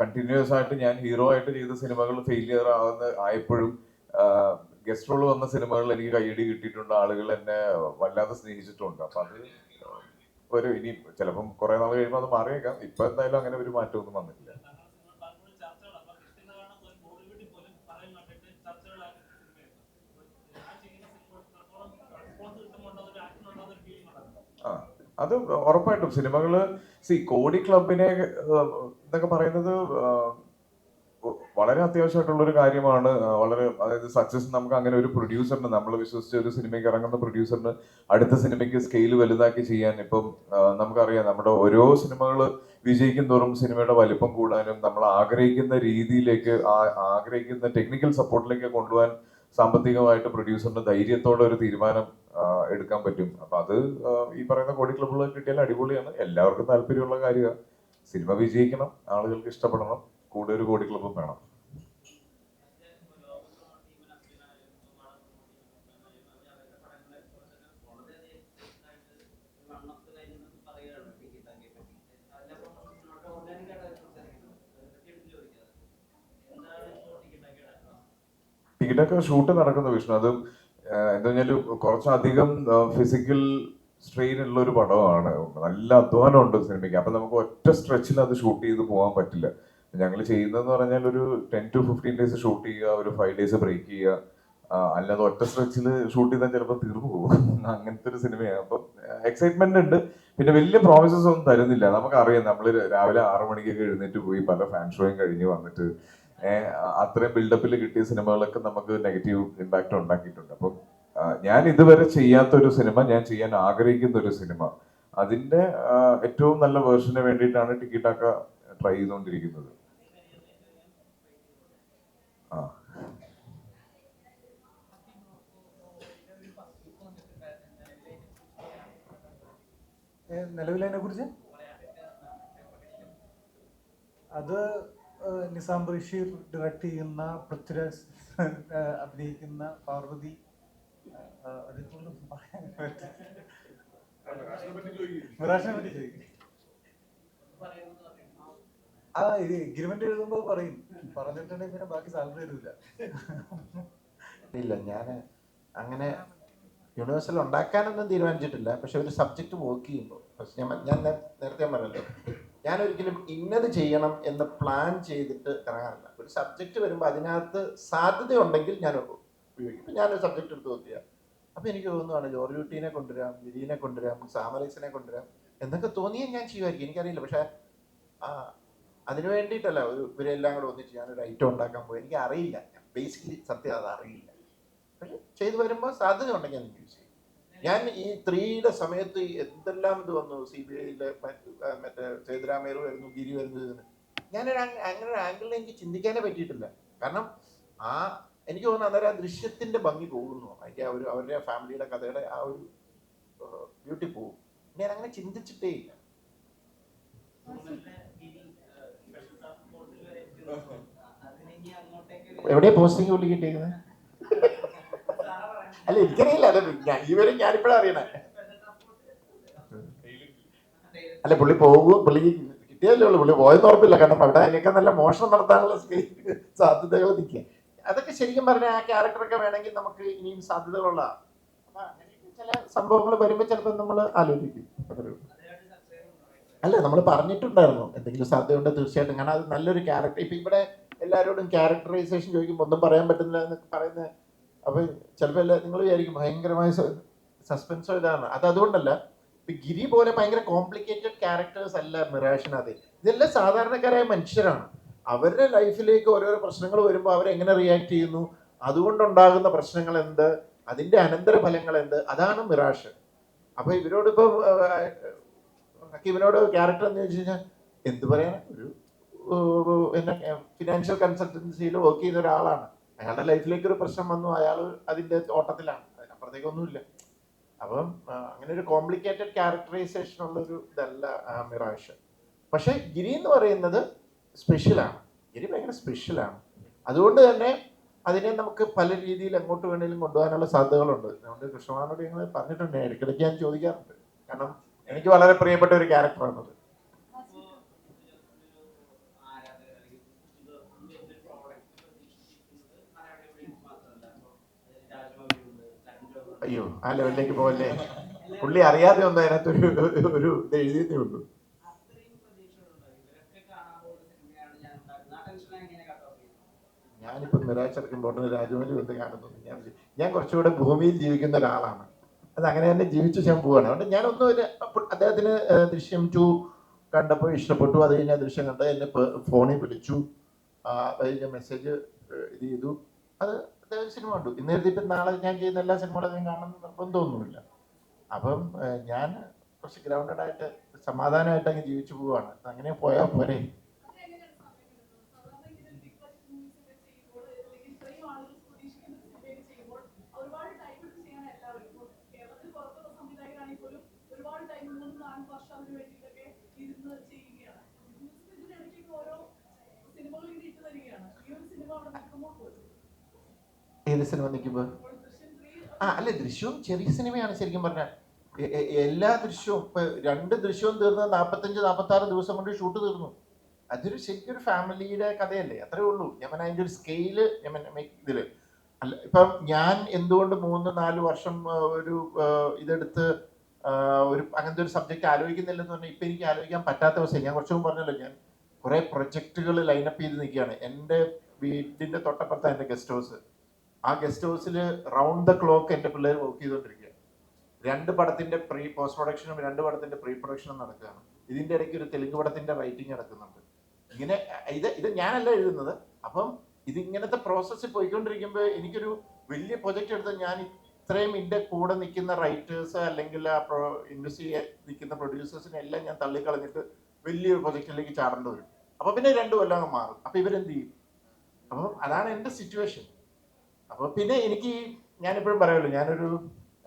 കണ്ടിന്യൂസ് ആയിട്ട് ഞാൻ ഹീറോ ആയിട്ട് ചെയ്ത സിനിമകൾ ഫെയിലിയർ ആയപ്പോഴും ഗസ്റ്റ് റോൾ വന്ന സിനിമകളിൽ എനിക്ക് കയ്യടി കിട്ടിയിട്ടുണ്ട്, ആളുകൾ എന്നെ വല്ലാതെ സ്നേഹിച്ചിട്ടുണ്ട്. അപ്പൊ അത് ഇനി ചിലപ്പം കുറെ നാൾ കഴിയുമ്പോൾ അത് മാറിയേക്കാം. ഇപ്പൊ എന്തായാലും അങ്ങനെ ഒരു മാറ്റമൊന്നും വന്നിട്ടില്ല. അത് ഉറപ്പായിട്ടും സിനിമകള് കോടി ക്ലബിനെ എന്നൊക്കെ പറയുന്നത് വളരെ അത്യാവശ്യമായിട്ടുള്ള ഒരു കാര്യമാണ്. വളരെ, അതായത് സക്സസ് നമുക്ക് അങ്ങനെ ഒരു പ്രൊഡ്യൂസറിന്, നമ്മൾ വിശ്വസിച്ച ഒരു സിനിമയ്ക്ക് ഇറങ്ങുന്ന പ്രൊഡ്യൂസറിന് അടുത്ത സിനിമയ്ക്ക് സ്കെയിൽ വലുതാക്കി ചെയ്യാൻ ഇപ്പം നമുക്കറിയാം, നമ്മുടെ ഓരോ സിനിമകൾ വിജയിക്കും തോറും സിനിമയുടെ വലിപ്പം കൂടാനും നമ്മൾ ആഗ്രഹിക്കുന്ന രീതിയിലേക്ക് ആഗ്രഹിക്കുന്ന ടെക്നിക്കൽ സപ്പോർട്ടിലേക്ക് കൊണ്ടുപോകാൻ സാമ്പത്തികമായിട്ട് പ്രൊഡ്യൂസറിന് ധൈര്യത്തോടെ ഒരു തീരുമാനം എടുക്കാൻ പറ്റും. അപ്പൊ അത് ഈ പറയുന്ന കോടി ക്ലബുകൾ കിട്ടിയാൽ അടിപൊളിയാണ്. എല്ലാവർക്കും താല്പര്യമുള്ള കാര്യമാണ്. സിനിമ വിജയിക്കണം, ആളുകൾക്ക് ഇഷ്ടപ്പെടണം, കൂടെ ഒരു കോടി ക്ലബും വേണം. ടിക്കറ്റൊക്കെ ഷൂട്ട് നടക്കുന്ന വിഷ്ണു, അത് എന്താ പറഞ്ഞാൽ കുറച്ചധികം ഫിസിക്കൽ സ്ട്രെയിൻ ഉള്ള ഒരു പടമാണ്. നല്ല അധ്വാനമുണ്ട് സിനിമയ്ക്ക്. അപ്പൊ നമുക്ക് ഒറ്റ സ്ട്രെച്ചിൽ അത് ഷൂട്ട് ചെയ്ത് പോകാൻ പറ്റില്ല. ഞങ്ങൾ ചെയ്യുന്നതെന്ന് പറഞ്ഞാൽ ഒരു 10 to 15 days ഷൂട്ട് ചെയ്യുക, ഒരു 5 days ബ്രേക്ക് ചെയ്യുക. അല്ലാതെ ഒറ്റ സ്ട്രെച്ചിൽ ഷൂട്ട് ചെയ്താൽ ചിലപ്പോൾ തീർന്നു പോകും. അങ്ങനത്തെ ഒരു സിനിമയാണ്. അപ്പം എക്സൈറ്റ്മെന്റ് ഉണ്ട്. പിന്നെ വലിയ പ്രോമിസസ് ഒന്നും തരുന്നില്ല. നമുക്കറിയാം, നമ്മൾ രാവിലെ 6 മണിക്കൊക്കെ എഴുന്നേറ്റ് പോയി പല ഫാൻ ഷോയും കഴിഞ്ഞ് വന്നിട്ട് അത്രയും ബിൽഡപ്പിൽ കിട്ടിയ സിനിമകളൊക്കെ നമുക്ക് നെഗറ്റീവ് ഇമ്പാക്റ്റ് ഉണ്ടാക്കിയിട്ടുണ്ട്. അപ്പം ഞാൻ ഇതുവരെ ചെയ്യാത്ത ഒരു സിനിമ, ഞാൻ ചെയ്യാൻ ആഗ്രഹിക്കുന്ന ഒരു സിനിമ, അതിന്റെ ഏറ്റവും നല്ല വേർഷന് വേണ്ടിയിട്ടാണ് ടിക്കറ്റൊക്കെ ട്രൈ ചെയ്തുകൊണ്ടിരിക്കുന്നത്. നിലവിലതിനെ കുറിച്ച് അത് നിസാം ബഷീർ ഡയറക്ട് ചെയ്യുന്ന, പൃഥ്വിരാജ് അഭിനയിക്കുന്ന പാർവതി, അതിനൊന്നും പറയാൻ പറ്റില്ല. മിറാഷിനെ പറ്റി ചോദിക്കും. ഇത് എഗ്രിമെന്റ് എഴുതുമ്പോൾ പറയും, പറഞ്ഞിട്ടുണ്ടെങ്കിൽ പിന്നെ ബാക്കി സാലറി തരൂല. ഇല്ല, ഞാൻ അങ്ങനെ യൂണിവേഴ്സൽ ഉണ്ടാക്കാനൊന്നും തീരുമാനിച്ചിട്ടില്ല. പക്ഷെ ഒരു സബ്ജക്റ്റ് വർക്ക് ചെയ്യുമ്പോൾ ഞാൻ നേരത്തെ പറഞ്ഞല്ലോ, ഞാൻ ഒരിക്കലും ഇന്നത് ചെയ്യണം എന്ന് പ്ലാൻ ചെയ്തിട്ട് ഇറങ്ങാറില്ല. ഒരു സബ്ജക്റ്റ് വരുമ്പോൾ അതിനകത്ത് സാധ്യതയുണ്ടെങ്കിൽ ഞാൻ ഉപയോഗിക്കും. ഇപ്പം ഞാനൊരു സബ്ജക്റ്റ് എടുത്ത് നോക്കിയാൽ അപ്പം എനിക്ക് തോന്നുവാണ് ജോർജ് കുട്ടീനെ കൊണ്ടുവരാം, ഗിരീനെ കൊണ്ടുവരാം, സാമലക്സിനെ കൊണ്ടുവരാം എന്നൊക്കെ തോന്നിയാൽ ഞാൻ ചെയ്യുമായിരിക്കും. എനിക്കറിയില്ല. പക്ഷെ അതിനു വേണ്ടിയിട്ടല്ല ഇവരെല്ലാം കൂടെ ഒന്നിച്ച് ഞാനൊരു ഐറ്റം ഉണ്ടാക്കാൻ പോയി. എനിക്ക് അറിയില്ല, ബേസിക്കലി സത്യം അത് അറിയില്ല. പക്ഷെ ചെയ്തു വരുമ്പോൾ സാധ്യത ഉണ്ടെങ്കിൽ ഞാൻ യൂസ് ചെയ്യും. ഞാൻ ഈ 3യുടെ സമയത്ത് എന്തെല്ലാം ഇത് വന്നു, CBIയിലെ മറ്റേ സേതുരാമേർ വരുന്നു, ഗിരി വരുന്നു. ഞാനൊരു അങ്ങനെ ഒരു ആംഗിളിൽ എനിക്ക് ചിന്തിക്കാനേ പറ്റിയിട്ടില്ല. കാരണം എനിക്ക് തോന്നുന്നു അന്നേരം ആ ദൃശ്യത്തിന്റെ ഭംഗി പോകുന്നു, അതിൻ്റെ ആ ഒരു അവരുടെ ഫാമിലിയുടെ കഥയുടെ ആ ഒരു ബ്യൂട്ടി പോകും. ഞാൻ അങ്ങനെ ചിന്തിച്ചിട്ടേ ഇല്ല. എവിടെയാ പോസ്റ്റിംഗ് പുള്ളി കിട്ടിയിരിക്കുന്നത്? അല്ല, എനിക്കറിയില്ല. ഇവരും ഞാനിപ്പോഴാണ് അറിയണേ. അല്ല, പുള്ളി പുള്ളി കിട്ടിയല്ലേ ഉള്ളൂ. പുള്ളി പോയെന്ന് ഉറപ്പില്ല. കാരണം അവിടെ അതിനൊക്കെ നല്ല മോഷണം നടത്താനുള്ള സാധ്യതകൾ നിൽക്കുക. അതൊക്കെ ശരിക്കും പറഞ്ഞാൽ ആ ക്യാരക്ടറൊക്കെ വേണമെങ്കിൽ നമുക്ക് ഇനിയും സാധ്യതകളുള്ള. അപ്പൊ അങ്ങനെയൊക്കെ ചില സംഭവങ്ങൾ വരുമ്പോൾ ചിലപ്പോൾ നമ്മൾ ആലോചിക്കും. അല്ല, നമ്മൾ പറഞ്ഞിട്ടുണ്ടായിരുന്നു എന്തെങ്കിലും സാധ്യതയുണ്ട് തീർച്ചയായിട്ടും. കാരണം അത് നല്ലൊരു ക്യാരക്ടർ. ഇപ്പം ഇവിടെ എല്ലാവരോടും ക്യാരക്ടറൈസേഷൻ ചോദിക്കുമ്പോൾ ഒന്നും പറയാൻ പറ്റുന്നില്ല എന്നൊക്കെ പറയുന്നത്. അപ്പം ചിലപ്പോൾ നിങ്ങൾ വിചാരിക്കും ഭയങ്കരമായ സസ്പെൻസോ ഇതാണ്. അതുകൊണ്ടല്ല. ഇപ്പം ഗിരി പോലെ ഭയങ്കര കോംപ്ലിക്കേറ്റഡ് ക്യാരക്ടേഴ്സ് അല്ല മിറാഷിനകത്ത്. ഇതെല്ലാം സാധാരണക്കാരായ മനുഷ്യരാണ്. അവരുടെ ലൈഫിലേക്ക് ഓരോരോ പ്രശ്നങ്ങൾ വരുമ്പോൾ അവരെങ്ങനെ റിയാക്ട് ചെയ്യുന്നു, അതുകൊണ്ടുണ്ടാകുന്ന പ്രശ്നങ്ങൾ എന്ത്, അതിൻ്റെ അനന്തരഫലങ്ങൾ എന്ത്, അതാണ് മിറാഷ്. അപ്പോൾ ഇവരോടിപ്പം ഹക്കീമിനോട് ക്യാരക്ടർ എന്ന് ചോദിച്ചു കഴിഞ്ഞാൽ എന്ത് പറയാൻ, ഒരു ഫിനാൻഷ്യൽ കൺസൾട്ടൻസിയിൽ വർക്ക് ചെയ്യുന്ന ഒരാളാണ്. അയാളുടെ ലൈഫിലേക്ക് ഒരു പ്രശ്നം വന്നു, അയാൾ അതിൻ്റെ ഓട്ടത്തിലാണ്, അതിനപ്പുറത്തേക്കൊന്നുമില്ല. അപ്പം അങ്ങനെ ഒരു കോംപ്ലിക്കേറ്റഡ് ക്യാരക്ടറൈസേഷൻ ഉള്ളൊരു ഇതല്ല മിറാഷ്. പക്ഷെ ഗിരി എന്ന് പറയുന്നത് സ്പെഷ്യലാണ്. ഗിരി ഭയങ്കര സ്പെഷ്യലാണ്. അതുകൊണ്ട് തന്നെ അതിനെ നമുക്ക് പല രീതിയിൽ എങ്ങോട്ട് വേണമെങ്കിലും കൊണ്ടുപോകാനുള്ള സാധ്യതകളുണ്ട്. അതുകൊണ്ട് കൃഷ്ണമാനോട് ഞങ്ങൾ പറഞ്ഞിട്ടുണ്ട്, ഇടയ്ക്കിടയ്ക്ക് ഞാൻ ചോദിക്കാറുണ്ട്. കാരണം എനിക്ക് വളരെ പ്രിയപ്പെട്ട ഒരു ക്യാരക്ടറാണത്. അയ്യോ, ആ ലെവലിലേക്ക് പോകല്ലേ. പുള്ളി അറിയാതെ ഒന്നും അതിനകത്ത് ഒരു ഇത് എഴുതിയതേ ഉള്ളൂ. ഞാനിപ്പോൾ മിറാജ് ഇറക്കുമ്പോൾ രാജമൗലി വന്ന് കാണുന്നു. ഞാൻ കുറച്ചുകൂടെ ഭൂമിയിൽ ജീവിക്കുന്ന ഒരാളാണ്. അത് അങ്ങനെ തന്നെ ജീവിച്ചു ഞാൻ പോവാണ്. അതുകൊണ്ട് ഞാനൊന്നും അദ്ദേഹത്തിന് ദൃശ്യം 2 കണ്ടപ്പോൾ ഇഷ്ടപ്പെട്ടു. അത് കഴിഞ്ഞാൽ ദൃശ്യം കണ്ട് എന്നെ ഫോണിൽ വിളിച്ചു. അതിൻ്റെ മെസ്സേജ് ഇത് ചെയ്തു. അത് അദ്ദേഹം സിനിമ കണ്ടു. ഇന്ന് എഴുതിയിട്ട് നാളെ ഞാൻ ചെയ്യുന്ന എല്ലാ സിനിമകളും ഞാൻ കാണുന്ന നിർബന്ധമൊന്നുമില്ല. അപ്പം ഞാൻ കുറച്ച് ഗ്രൗണ്ടഡ് ആയിട്ട് സമാധാനമായിട്ട് അങ്ങ് ജീവിച്ചു പോവാണ്. അങ്ങനെ പോയാൽ പോരെ. ഏത് സിനിമ നിൽക്കുമ്പോൾ അല്ല, ദൃശ്യവും ചെറിയ സിനിമയാണ് ശരിക്കും പറഞ്ഞാൽ. എല്ലാ ദൃശ്യവും ഇപ്പൊ 2 ദൃശ്യവും തീർന്ന് 45-46 ദിവസം കൊണ്ട് ഷൂട്ട് തീർന്നു. അതൊരു ശരിക്കും ഒരു ഫാമിലിയുടെ കഥയല്ലേ, അത്രേ ഉള്ളൂ. ഞാൻ അതിൻ്റെ ഒരു സ്കെയില് ഇതില് അല്ല. ഇപ്പം ഞാൻ എന്തുകൊണ്ട് 3-4 വർഷം ഒരു ഇതെടുത്ത് ഒരു അങ്ങനത്തെ ഒരു സബ്ജക്റ്റ് ആലോചിക്കുന്നില്ലെന്ന് പറഞ്ഞാൽ ഇപ്പൊ എനിക്ക് ആലോചിക്കാൻ പറ്റാത്ത അവസ്ഥ. ഞാൻ കുറച്ചു മുമ്പ് പറഞ്ഞല്ലോ, ഞാൻ കുറെ പ്രൊജക്ടുകൾ ലൈനപ്പ് ചെയ്ത് നിൽക്കുകയാണ്. എൻ്റെ വീടിന്റെ തൊട്ടപ്പുറത്താണ് എൻ്റെ ഗസ്റ്റ് ഹൗസ്. ആ ഗസ്റ്റ് ഹൗസിൽ റൗണ്ട് ദ ക്ലോക്ക് എൻ്റെ പിള്ളേർ വർക്ക് ചെയ്തുകൊണ്ടിരിക്കുക. 2 പടത്തിന്റെ പോസ്റ്റ് പ്രൊഡക്ഷനും 2 പടത്തിന്റെ പ്രീ പ്രൊഡക്ഷനും നടക്കുകയാണ്. ഇതിന്റെ ഇടയ്ക്ക് ഒരു തെലുങ്ക് പടത്തിന്റെ റൈറ്റിംഗ് നടക്കുന്നുണ്ട്. ഇങ്ങനെ ഇത് ഞാനല്ല എഴുതുന്നത്. അപ്പം ഇതിങ്ങനത്തെ പ്രോസസ്സ് പോയിക്കൊണ്ടിരിക്കുമ്പോൾ എനിക്കൊരു വലിയ പ്രൊജക്റ്റ് എടുത്ത് ഞാൻ ഇത്രയും ഇതിന്റെ കൂടെ നിൽക്കുന്ന റൈറ്റേഴ്സ് അല്ലെങ്കിൽ ആ ഇൻഡസ്ട്രിയിൽ നിൽക്കുന്ന പ്രൊഡ്യൂസേഴ്സിനെ എല്ലാം ഞാൻ തള്ളിക്കളഞ്ഞിട്ട് വലിയൊരു പ്രൊജക്റ്റിലേക്ക് ചാടേണ്ടി വരും. അപ്പൊ പിന്നെ 2 കൊല്ലം മാറും. അപ്പൊ ഇവരെന്ത് ചെയ്യും? അപ്പം അതാണ് എൻ്റെ സിറ്റുവേഷൻ. അപ്പൊ പിന്നെ എനിക്ക് ഞാനിപ്പോഴും പറയുമല്ലോ,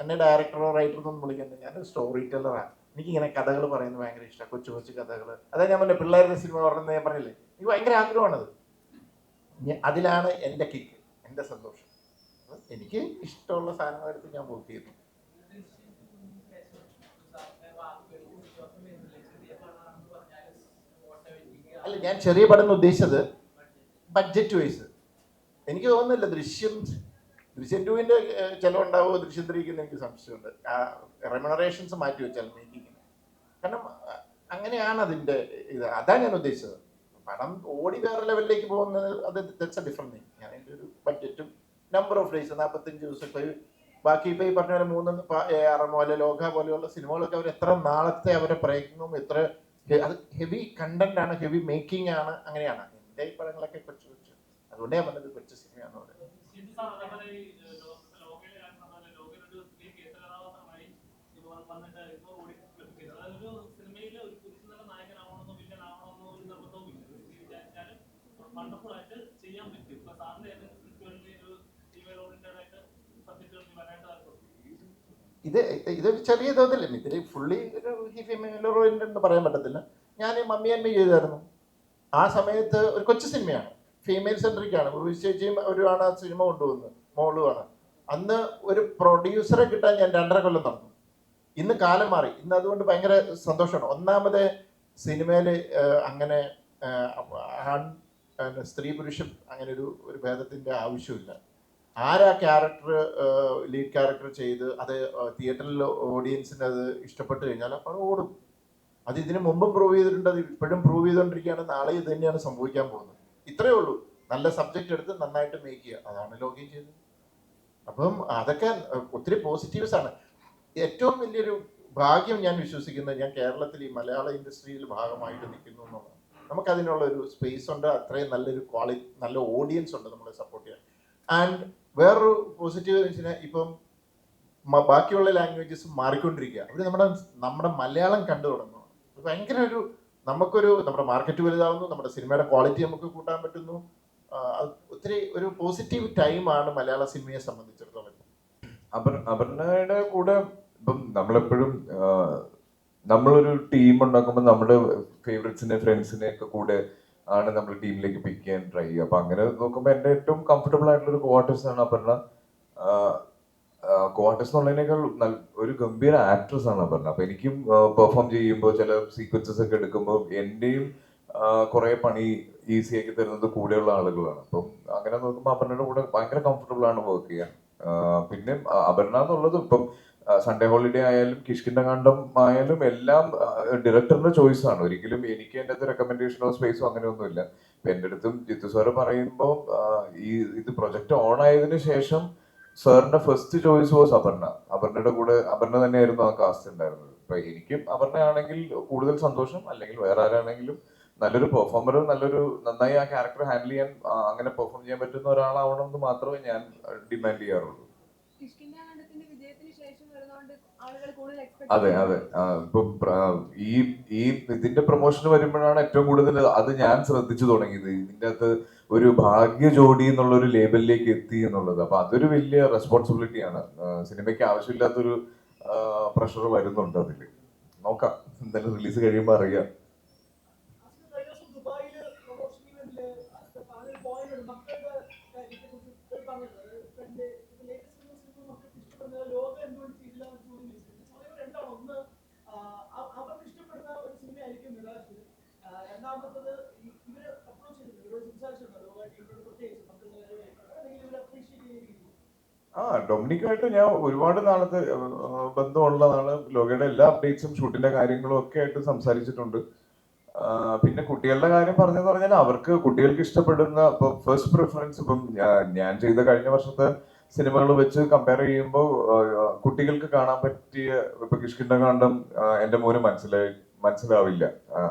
എന്നെ ഡയറക്ടറോ റൈറ്ററോ ഒന്നും വിളിക്കുന്നത്, ഞാനൊരു സ്റ്റോറി ടെല്ലറാണ്. എനിക്കിങ്ങനെ കഥകൾ പറയുന്നത് ഭയങ്കര ഇഷ്ടമാണ്. കൊച്ചു കൊച്ചു കഥകൾ. അതായത് ഞാൻ പറഞ്ഞ പിള്ളേരുടെ സിനിമ പറഞ്ഞത് ഞാൻ പറഞ്ഞില്ലേ, എനിക്ക് ഭയങ്കര ആഗ്രഹമാണത്. അതിലാണ് എൻ്റെ കിക്ക്, എൻ്റെ സന്തോഷം. എനിക്ക് ഇഷ്ടമുള്ള സാധനങ്ങൾ എടുത്ത് ഞാൻ വർക്ക് ചെയ്യുന്നു. അല്ല, ഞാൻ ചെറിയ പടം എന്ന് ഉദ്ദേശിച്ചത് ബഡ്ജറ്റ് വൈസ്. എനിക്ക് തോന്നുന്നില്ല ദൃശ്യം 2-ന്റെ ചിലവുണ്ടാവുമോ ദൃശ്യം 3-ക്ക് എനിക്ക് സംശയമുണ്ട്. റെമ്യൂണറേഷൻസ് മാറ്റി വെച്ചാൽ മേക്കിങ്ങിന്. കാരണം അങ്ങനെയാണ് അതിൻ്റെ ഇത്. അതാണ് ഞാൻ ഉദ്ദേശിച്ചത്. പടം ഓടി വേറെ ലെവലിലേക്ക് പോകുന്നത് അത് ദാറ്റ്സ് എ ഡിഫറെന്റ് തിങ്. ഞാൻ എൻ്റെ ഒരു ബഡ്ജറ്റും നമ്പർ ഓഫ് ഡേയ്സ് 45 ദിവസം. ഇപ്പോൾ ബാക്കി ഇപ്പോൾ ഈ പറഞ്ഞ പോലെ 3 AR പോലെ ലോക പോലെയുള്ള സിനിമകളൊക്കെ അവർ എത്ര നാളത്തെ അവരുടെ പ്രയത്നവും എത്ര അത് ഹെവി കണ്ടന്റ് ആണ്, ഹെവി മേക്കിംഗ് ആണ്. അങ്ങനെയാണ് എൻ്റെ ഈ പടങ്ങളൊക്കെ കൊച്ചു കൊച്ചു. അതുകൊണ്ടേ ഞാൻ പറഞ്ഞത് കൊച്ചു സിനിമയാണെന്ന് പറയുന്നത്. ഇതൊരു ചെറിയ തോതില്ല. ഇതിൽ ഫുള്ളി ഫീമെയിൽ ഓറിയന്റഡ് എന്ന് പറയാൻ പറ്റത്തില്ല. ഞാൻ മമ്മി ആൻഡ് മീ ചെയ്തായിരുന്നു. ആ സമയത്ത് ഒരു കൊച്ചു സിനിമയാണ്, ഫീമെയിൽ സെൻട്രിക് ആണ്. ചേച്ചിയും ഒരുമാണ് ആ സിനിമ കൊണ്ടുപോകുന്നത്, മോളുമാണ്. അന്ന് ഒരു പ്രൊഡ്യൂസറെ കിട്ടാൻ ഞാൻ 2.5 കൊല്ലം നടന്നു. ഇന്ന് കാലം മാറി. ഇന്ന് അതുകൊണ്ട് ഭയങ്കര സന്തോഷമാണ്. ഒന്നാമത് സിനിമയിൽ അങ്ങനെ സ്ത്രീ പുരുഷൻ അങ്ങനെ ഒരു ഭേദത്തിന്റെ ആവശ്യമില്ല. ആരാ ക്യാരക്ടർ ലീഡ് ക്യാരക്ടർ ചെയ്ത് അത് തിയേറ്ററിൽ ഓഡിയൻസിന് അത് ഇഷ്ടപ്പെട്ട് കഴിഞ്ഞാൽ അപ്പോൾ ഓടും. അത് ഇതിനു മുമ്പും പ്രൂവ് ചെയ്തിട്ടുണ്ട്, അത് ഇപ്പോഴും പ്രൂവ് ചെയ്തുകൊണ്ടിരിക്കുകയാണ്. നാളെ ഇത് തന്നെയാണ് സംഭവിക്കാൻ പോകുന്നത്. ഇത്രയേ ഉള്ളൂ. നല്ല സബ്ജക്റ്റ് എടുത്ത് നന്നായിട്ട് മേക്ക് ചെയ്യുക, അതാണ് ലോഗിൻ ചെയ്തത്. അപ്പം അതൊക്കെ ഒത്തിരി പോസിറ്റീവ്സ് ആണ്. ഏറ്റവും വലിയൊരു ഭാഗ്യം ഞാൻ വിശ്വസിക്കുന്നത്, ഞാൻ കേരളത്തിൽ ഈ മലയാള ഇൻഡസ്ട്രിയിൽ ഭാഗമായിട്ട് നിൽക്കുന്നു എന്നുള്ളത്. നമുക്കതിനുള്ള ഒരു സ്പേസ് ഉണ്ട്, അത്രയും നല്ലൊരു ക്വാളിറ്റി, നല്ല ഓഡിയൻസ് ഉണ്ട് നമ്മളെ സപ്പോർട്ട് ചെയ്യാൻ. ആൻഡ് വേറൊരു പോസിറ്റീവ് എന്ന് വെച്ചാൽ ഇപ്പം ബാക്കിയുള്ള ലാംഗ്വേജസ് മാറിക്കൊണ്ടിരിക്കുക. അവർ നമ്മുടെ മലയാളം കണ്ടു തുടങ്ങുന്നു. ഭയങ്കര നമ്മുടെ മാർക്കറ്റ് വലുതാവുന്നു, നമ്മുടെ സിനിമയുടെ ക്വാളിറ്റി നമുക്ക് കൂട്ടാൻ പറ്റുന്നു. ഒത്തിരി ഒരു പോസിറ്റീവ് ടൈമാണ് മലയാള സിനിമയെ സംബന്ധിച്ചിടത്തോളം. അപർണയുടെ കൂടെ ഇപ്പം നമ്മളെപ്പോഴും നമ്മളൊരു ടീം ഉണ്ടാക്കുമ്പോൾ നമ്മുടെ ഫേവറേറ്റ്സിനെ ഫ്രണ്ട്സിനെ ഒക്കെ കൂടെ ആണ് നമ്മൾ ടീമിലേക്ക് പിക്ക് ചെയ്യാൻ ട്രൈ ചെയ്യുക. അപ്പൊ അങ്ങനെ നോക്കുമ്പോൾ എൻ്റെ ഏറ്റവും കംഫർട്ടബിൾ ആയിട്ടുള്ള ഒരു കോവാർട്ടിസ്റ്റ് ആണ് അപർണ. കോവാർട്ടിസ്റ്റ് എന്നുള്ളതിനേക്കാൾ ഒരു ഗംഭീര ആക്ട്രസ് ആണ് അപർണ. അപ്പൊ എനിക്കും പെർഫോം ചെയ്യുമ്പോൾ ചില സീക്വൻസസ് ഒക്കെ എടുക്കുമ്പോൾ എന്റെയും കുറെ പണി ഈസി ആക്കി തരുന്നത് കൂടെയുള്ള ആളുകളാണ്. അപ്പം അങ്ങനെ നോക്കുമ്പോൾ അപർണയുടെ കൂടെ ഭയങ്കര കംഫർട്ടബിൾ ആണ് വർക്ക് ചെയ്യാൻ. പിന്നെ അപർണ എന്നുള്ളത് ഇപ്പം സൺഡേ ഹോളിഡേ ആയാലും കിഷ്കിന്ധകാണ്ഡം ആയാലും എല്ലാം ഡയറക്ടറിന്റെ ചോയ്സ് ആണ്. ഒരിക്കലും എനിക്ക് എൻ്റെ അടുത്ത് റെക്കമെൻഡേഷനോ സ്പേസോ അങ്ങനെയൊന്നുമില്ല. ഇപ്പൊ എൻ്റെ അടുത്തും ജിത്തു സാറ് പറയുമ്പോൾ ഇത് പ്രൊജക്ട് ഓൺ ആയതിനു ശേഷം സാറിന്റെ ഫസ്റ്റ് ചോയ്സ് വാസ് അപർണ. അപർണയുടെ കൂടെ അപർണ തന്നെയായിരുന്നു ആ കാസ്റ്റ് ഉണ്ടായിരുന്നത്. ഇപ്പൊ എനിക്കും അപർണ ആണെങ്കിൽ കൂടുതൽ സന്തോഷം, അല്ലെങ്കിൽ വേറെ ആരാണെങ്കിലും നല്ലൊരു പെർഫോമർ, നന്നായി ആ ക്യാരക്ടർ ഹാൻഡിൽ ചെയ്യാൻ അങ്ങനെ പെർഫോം ചെയ്യാൻ പറ്റുന്ന ഒരാളാവണം എന്ന് മാത്രമേ ഞാൻ ഡിമാൻഡ് ചെയ്യാറുള്ളൂ. കിഷ്കിന്ധാകാന്ഡത്തിന്റെ വിജയത്തിന് ശേഷം വരുന്നതുകൊണ്ട് ആളുകൾ കൂടുതൽ അതെ അതെ, ഇപ്പം ഈ ഈ ഇതിന്റെ പ്രൊമോഷൻ വരുമ്പോഴാണ് ഏറ്റവും കൂടുതൽ അത് ഞാൻ ശ്രദ്ധിച്ചു തുടങ്ങിയത്. ഇതിന്റെ അകത്ത് ഒരു ഭാഗ്യ ജോഡി എന്നുള്ള ഒരു ലേബലിലേക്ക് എത്തി എന്നുള്ളത്. അപ്പൊ അതൊരു വലിയ റെസ്പോൺസിബിലിറ്റിയാണ്. സിനിമയ്ക്ക് ആവശ്യമില്ലാത്തൊരു പ്രഷർ വരുന്നുണ്ട് അതില്. നോക്കാം, എന്തായാലും റിലീസ് കഴിയുമ്പോൾ അറിയാം. ഡൊമിനിക്കുമായിട്ട് ഞാൻ ഒരുപാട് നാളത്തെ ബന്ധമുള്ളതാണ്. ലോകയുടെ എല്ലാ അപ്ഡേറ്റ്സും ഷൂട്ടിന്റെ കാര്യങ്ങളും ഒക്കെ ആയിട്ട് സംസാരിച്ചിട്ടുണ്ട്. പിന്നെ കുട്ടികളുടെ കാര്യം പറഞ്ഞെന്ന് പറഞ്ഞാൽ അവർക്ക് കുട്ടികൾക്ക് ഇഷ്ടപ്പെടുന്ന ഇപ്പൊ ഫസ്റ്റ് പ്രിഫറൻസ് ഇപ്പം ഞാൻ ചെയ്ത കഴിഞ്ഞ വർഷത്തെ സിനിമകൾ വെച്ച് കമ്പയർ ചെയ്യുമ്പോൾ കുട്ടികൾക്ക് കാണാൻ പറ്റിയ ഇപ്പൊ കിഷ്കിന്ധാകാന്ഡം എന്റെ മോന് മനസ്സിലാവില്ല.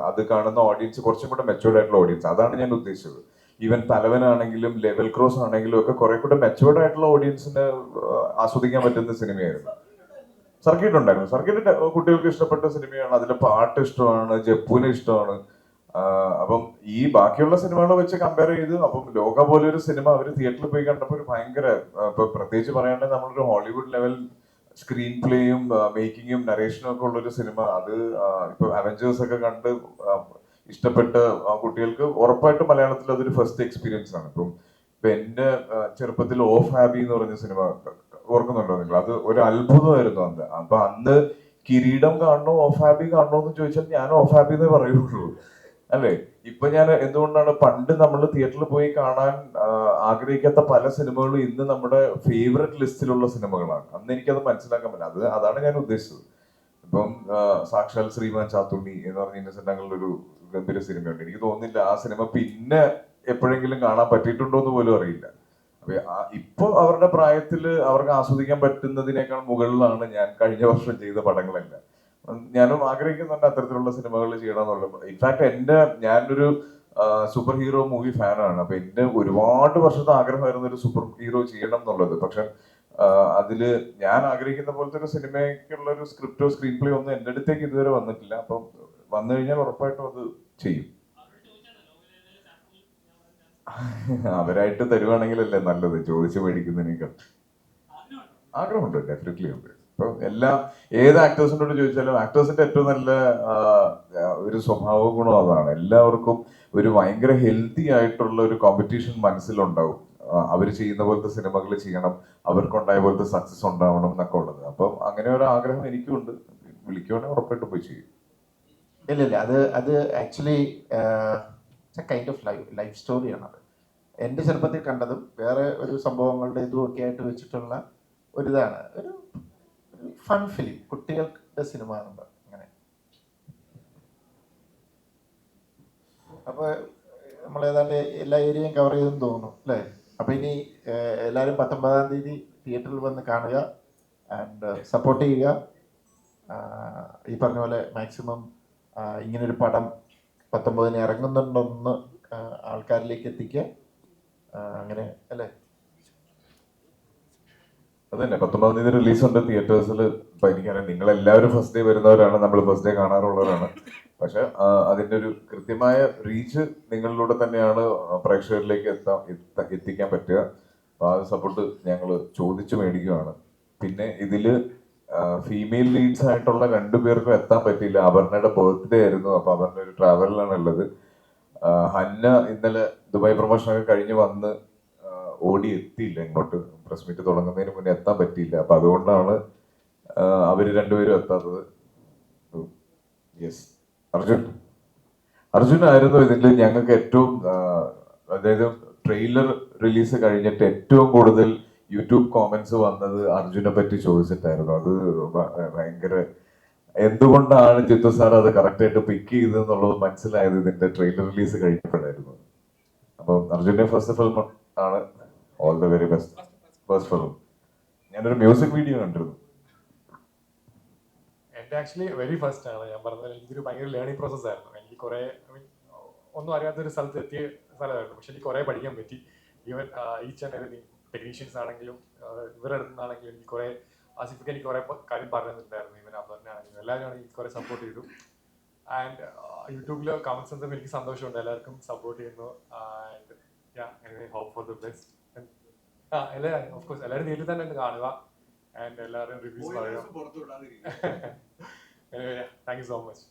അത് കാണുന്ന ഓഡിയൻസ് കുറച്ചും കൂടെ മെച്ചുവേർഡ് ആയിട്ടുള്ള ഓഡിയൻസ്, അതാണ് ഞാൻ ഉദ്ദേശിച്ചത്. ഈവൻ തലവനാണെങ്കിലും ലെവൽ ക്രോസ് ആണെങ്കിലും ഒക്കെ കുറെ കൂടെ മെച്ചുവേർഡ് ആയിട്ടുള്ള ഓഡിയൻസിന് ആസ്വദിക്കാൻ പറ്റുന്ന സിനിമയായിരുന്നു. സർക്കിട്ട് ഉണ്ടായിരുന്നു. സർക്കിട്ട് കുട്ടികൾക്ക് ഇഷ്ടപ്പെട്ട സിനിമയാണ്. അതിലെ പാട്ട് ഇഷ്ടമാണ്, ജപ്പുവിനെ ഇഷ്ടമാണ്. അപ്പം ഈ ബാക്കിയുള്ള സിനിമകളെ വെച്ച് കമ്പയർ ചെയ്ത് അപ്പം ലോക പോലെ ഒരു സിനിമ അവർ തിയേറ്ററിൽ പോയി കണ്ടപ്പോൾ ഒരു ഭയങ്കര, ഇപ്പൊ പ്രത്യേകിച്ച് പറയാണെങ്കിൽ നമ്മളൊരു ഹോളിവുഡ് ലെവൽ സ്ക്രീൻ പ്ലേയും മേക്കിങ്ങും നരേഷനും ഒക്കെ ഉള്ളൊരു സിനിമ. അത് ഇപ്പൊ അവഞ്ചേഴ്സ് ഒക്കെ കണ്ട് ഇഷ്ടപ്പെട്ട കുട്ടികൾക്ക് ഉറപ്പായിട്ടും മലയാളത്തിൽ അതൊരു ഫസ്റ്റ് എക്സ്പീരിയൻസ് ആണ്. ഇപ്പൊ എന്റെ ചെറുപ്പത്തിൽ ഓഫ് ഹാബി എന്ന് പറഞ്ഞ സിനിമ ഓർക്കുന്നുണ്ടോ നിങ്ങൾ? അത് ഒരു അത്ഭുതമായിരുന്നു അന്ന്. അപ്പൊ അന്ന് കിരീടം കാണണോ ഓഫ് ഹാബി കാണണോ എന്ന് ചോദിച്ചാൽ ഞാൻ ഓഫ് ഹാബി എന്നേ പറയുള്ളൂ, അല്ലെ? ഇപ്പൊ ഞാൻ എന്തുകൊണ്ടാണ് പണ്ട് നമ്മൾ തിയേറ്ററിൽ പോയി കാണാൻ ആഗ്രഹിക്കാത്ത പല സിനിമകളും ഇന്ന് നമ്മുടെ ഫേവററ്റ് ലിസ്റ്റിലുള്ള സിനിമകളാണ്. അന്ന് എനിക്കത് മനസ്സിലാക്കാൻ പറ്റില്ല. അതാണ് ഞാൻ ഉദ്ദേശിച്ചത്. ഇപ്പം സാക്ഷാൽ ശ്രീമാൻ ചാത്തുണ്ണി എന്ന് പറഞ്ഞ ഇന്നസെന്റ് അങ്കിളുടെ ഒരു ഗംഭീര സിനിമയുണ്ട്. എനിക്ക് തോന്നുന്നില്ല ആ സിനിമ പിന്നെ എപ്പോഴെങ്കിലും കാണാൻ പറ്റിയിട്ടുണ്ടോ എന്ന് പോലും അറിയില്ല. അപ്പൊ ഇപ്പൊ അവരുടെ പ്രായത്തില് അവർക്ക് ആസ്വദിക്കാൻ പറ്റുന്നതിനേക്കാൾ മുകളിലാണ് ഞാൻ കഴിഞ്ഞ വർഷം ചെയ്ത പടങ്ങളെല്ലാം. ഞാനും ആഗ്രഹിക്കുന്നുണ്ട് അത്തരത്തിലുള്ള സിനിമകൾ ചെയ്യണം എന്നുള്ളത്. ഇൻഫാക്ട് ഞാനൊരു സൂപ്പർ ഹീറോ മൂവി ഫാനാണ്. അപ്പൊ എന്റെ ഒരുപാട് വർഷത്തെ ആഗ്രഹമായിരുന്നു ഒരു സൂപ്പർ ഹീറോ ചെയ്യണം എന്നുള്ളത്. പക്ഷെ അതില് ഞാൻ ആഗ്രഹിക്കുന്ന പോലത്തെ ഒരു സിനിമയ്ക്കുള്ള ഒരു സ്ക്രിപ്റ്റോ സ്ക്രീൻ പ്ലേ ഒന്നും എന്റെ അടുത്തേക്ക് ഇതുവരെ വന്നിട്ടില്ല. അപ്പം വന്നു കഴിഞ്ഞാൽ ഉറപ്പായിട്ടും അത് ചെയ്യും. അവരായിട്ട് തരുവാണെങ്കിലല്ലേ നല്ലത്, ചോദിച്ചു മേടിക്കുന്നതിനേക്കാൾ. ആഗ്രഹമുണ്ട്, ഡെഫിനറ്റ്ലി ഉണ്ട്. ഇപ്പൊ ഏത് ആക്ടേഴ്സിനോട് ചോദിച്ചാലും ആക്ടേഴ്സിന്റെ ഏറ്റവും നല്ല ഒരു സ്വഭാവ ഗുണം അതാണ്. എല്ലാവർക്കും ഒരു ഭയങ്കര ഹെൽത്തി ആയിട്ടുള്ള ഒരു കോമ്പറ്റീഷൻ മനസ്സിലുണ്ടാവും. അവർ ചെയ്യുന്ന പോലത്തെ സിനിമകൾ ചെയ്യണം, അവർക്കുണ്ടായ പോലത്തെ സക്സസ് ഉണ്ടാവണം എന്നൊക്കെ ഉള്ളത്. അപ്പം അങ്ങനെ ഒരു ആഗ്രഹം എനിക്കുണ്ട്. വിളിക്കുവാണെങ്കിൽ ഉറപ്പായിട്ട് പോയി ചെയ്യും. ഇല്ല, അത് ആക്ച്വലി കൈൻഡ് ഓഫ് ലൈഫ് സ്റ്റോറിയാണ്. അത് എൻ്റെ ചെറുപ്പത്തിൽ കണ്ടതും വേറെ ഒരു സംഭവങ്ങളുടെ ഇതുമൊക്കെ ആയിട്ട് വെച്ചിട്ടുള്ള ഒരിതാണ്. ഒരു ഫൺ ഫിലിം, കുട്ടികളുടെ സിനിമ എന്നുള്ളത് അങ്ങനെ. അപ്പോൾ നമ്മൾ ഏതാണ്ട് എല്ലാ ഏരിയയും കവർ ചെയ്തെന്ന് തോന്നുന്നു അല്ലേ? അപ്പോൾ ഇനി എല്ലാവരും 19-ാം തീയതി തിയേറ്ററിൽ വന്ന് കാണുക ആൻഡ് സപ്പോർട്ട് ചെയ്യുക. ഈ പറഞ്ഞ പോലെ മാക്സിമം ഇങ്ങനൊരു പടം 19-ന് ഇറങ്ങുന്നുണ്ടെന്ന് ആൾക്കാരിലേക്ക് എത്തിക്കുക. അങ്ങനെ അല്ലേ? അതന്നെ, 19-ാം തീയതി റിലീസ് ഉണ്ട് തിയേറ്റേഴ്സിൽ. ഇപ്പൊ എനിക്കറിയാം നിങ്ങളെല്ലാവരും ഫസ്റ്റ് ഡേ വരുന്നവരാണ്, നമ്മൾ ഫസ്റ്റ് ഡേ കാണാറുള്ളവരാണ്. പക്ഷെ അതിന്റെ ഒരു കൃത്യമായ റീച്ച് നിങ്ങളിലൂടെ തന്നെയാണ് പ്രേക്ഷകരിലേക്ക് എത്തിക്കാൻ പറ്റുക. അപ്പൊ ആ സപ്പോർട്ട് ഞങ്ങൾ ചോദിച്ചു മേടിക്കുകയാണ്. പിന്നെ ഇതില് ഫീമെയിൽ ലീഡ്സ് ആയിട്ടുള്ള 2 പേർക്കും എത്താൻ പറ്റിയില്ല. അപർണയുടെ ബർത്ത്ഡേ ആയിരുന്നു. അപ്പൊ അപർണ ഒരു ട്രാവലിലാണ് ഉള്ളത്. ഹന്ന ഇന്നലെ ദുബായ് പ്രൊമോഷനൊക്കെ കഴിഞ്ഞ് വന്ന് ഓടി എത്തിയില്ല ഇങ്ങോട്ട്. പ്രസ് മീറ്റ് തുടങ്ങുന്നതിന് മുന്നേ എത്താൻ പറ്റിയില്ല. അപ്പൊ അതുകൊണ്ടാണ് അവര് 2 പേരും എത്താത്തത്. യെസ്, അർജുൻ ആയിരുന്നു ഇതിൽ ഞങ്ങൾക്ക് ഏറ്റവും, അതായത് ട്രെയിലർ റിലീസ് കഴിഞ്ഞിട്ട് ഏറ്റവും കൂടുതൽ യൂട്യൂബ് കോമന്റ്സ് വന്നത് അർജുനെ പറ്റി ചോദിച്ചിട്ടായിരുന്നു. അത് ഭയങ്കര, എന്തുകൊണ്ടാണ് ജിത്തു സാർ അത് കറക്റ്റ് ആയിട്ട് പിക്ക് ചെയ്തെന്നുള്ളത് മനസ്സിലായത് ഇതിന്റെ ട്രെയിലർ റിലീസ് കഴിഞ്ഞപ്പോഴായിരുന്നു. അപ്പൊ അർജുന്റെ ഫസ്റ്റ് ഫിലിം ആണ്. All the very best. First film. ഞാനൊരു മ്യൂസിക് വീഡിയോ കണ്ടിരുന്നു. എൻ്റെ ആക്ച്വലി വെരി ഫസ്റ്റ് ആണ്. ഞാൻ പറഞ്ഞത് എനിക്കൊരു ഭയങ്കര ലേണിംഗ് പ്രോസസ് ആയിരുന്നു. എനിക്ക് കുറെ ഒന്നും അറിയാത്തൊരു സ്ഥലത്ത് എത്തിയ സ്ഥലമായിരുന്നു. പക്ഷെ എനിക്ക് കുറേ പഠിക്കാൻ പറ്റി. Even each and everything, technicians ആണെങ്കിലും ഇവരുടെ അടുത്ത് നിന്നാണെങ്കിലും എനിക്ക് കുറേ, ആസിഫിക്ക് എനിക്ക് കുറേ കാര്യം പറഞ്ഞു തന്നിട്ടുണ്ടായിരുന്നു. ഈവൻ അപർണയാണെങ്കിലും എല്ലാവരും ആണെങ്കിൽ കുറേ സപ്പോർട്ട് ചെയ്തു. ആൻഡ് യൂട്യൂബിൽ കമൻസ് എന്തും എനിക്ക് സന്തോഷമുണ്ട്, എല്ലാവർക്കും സപ്പോർട്ട് ചെയ്യുന്നു. And anyway, hope for the best. എല്ലാവരും ഓഫ് കോഴ്സ് എല്ലാവരും നേരിൽ തന്നെ കാണുക ആൻഡ് എല്ലാവരും റിവ്യൂസ് പറയുക. Anyway, thank you so much.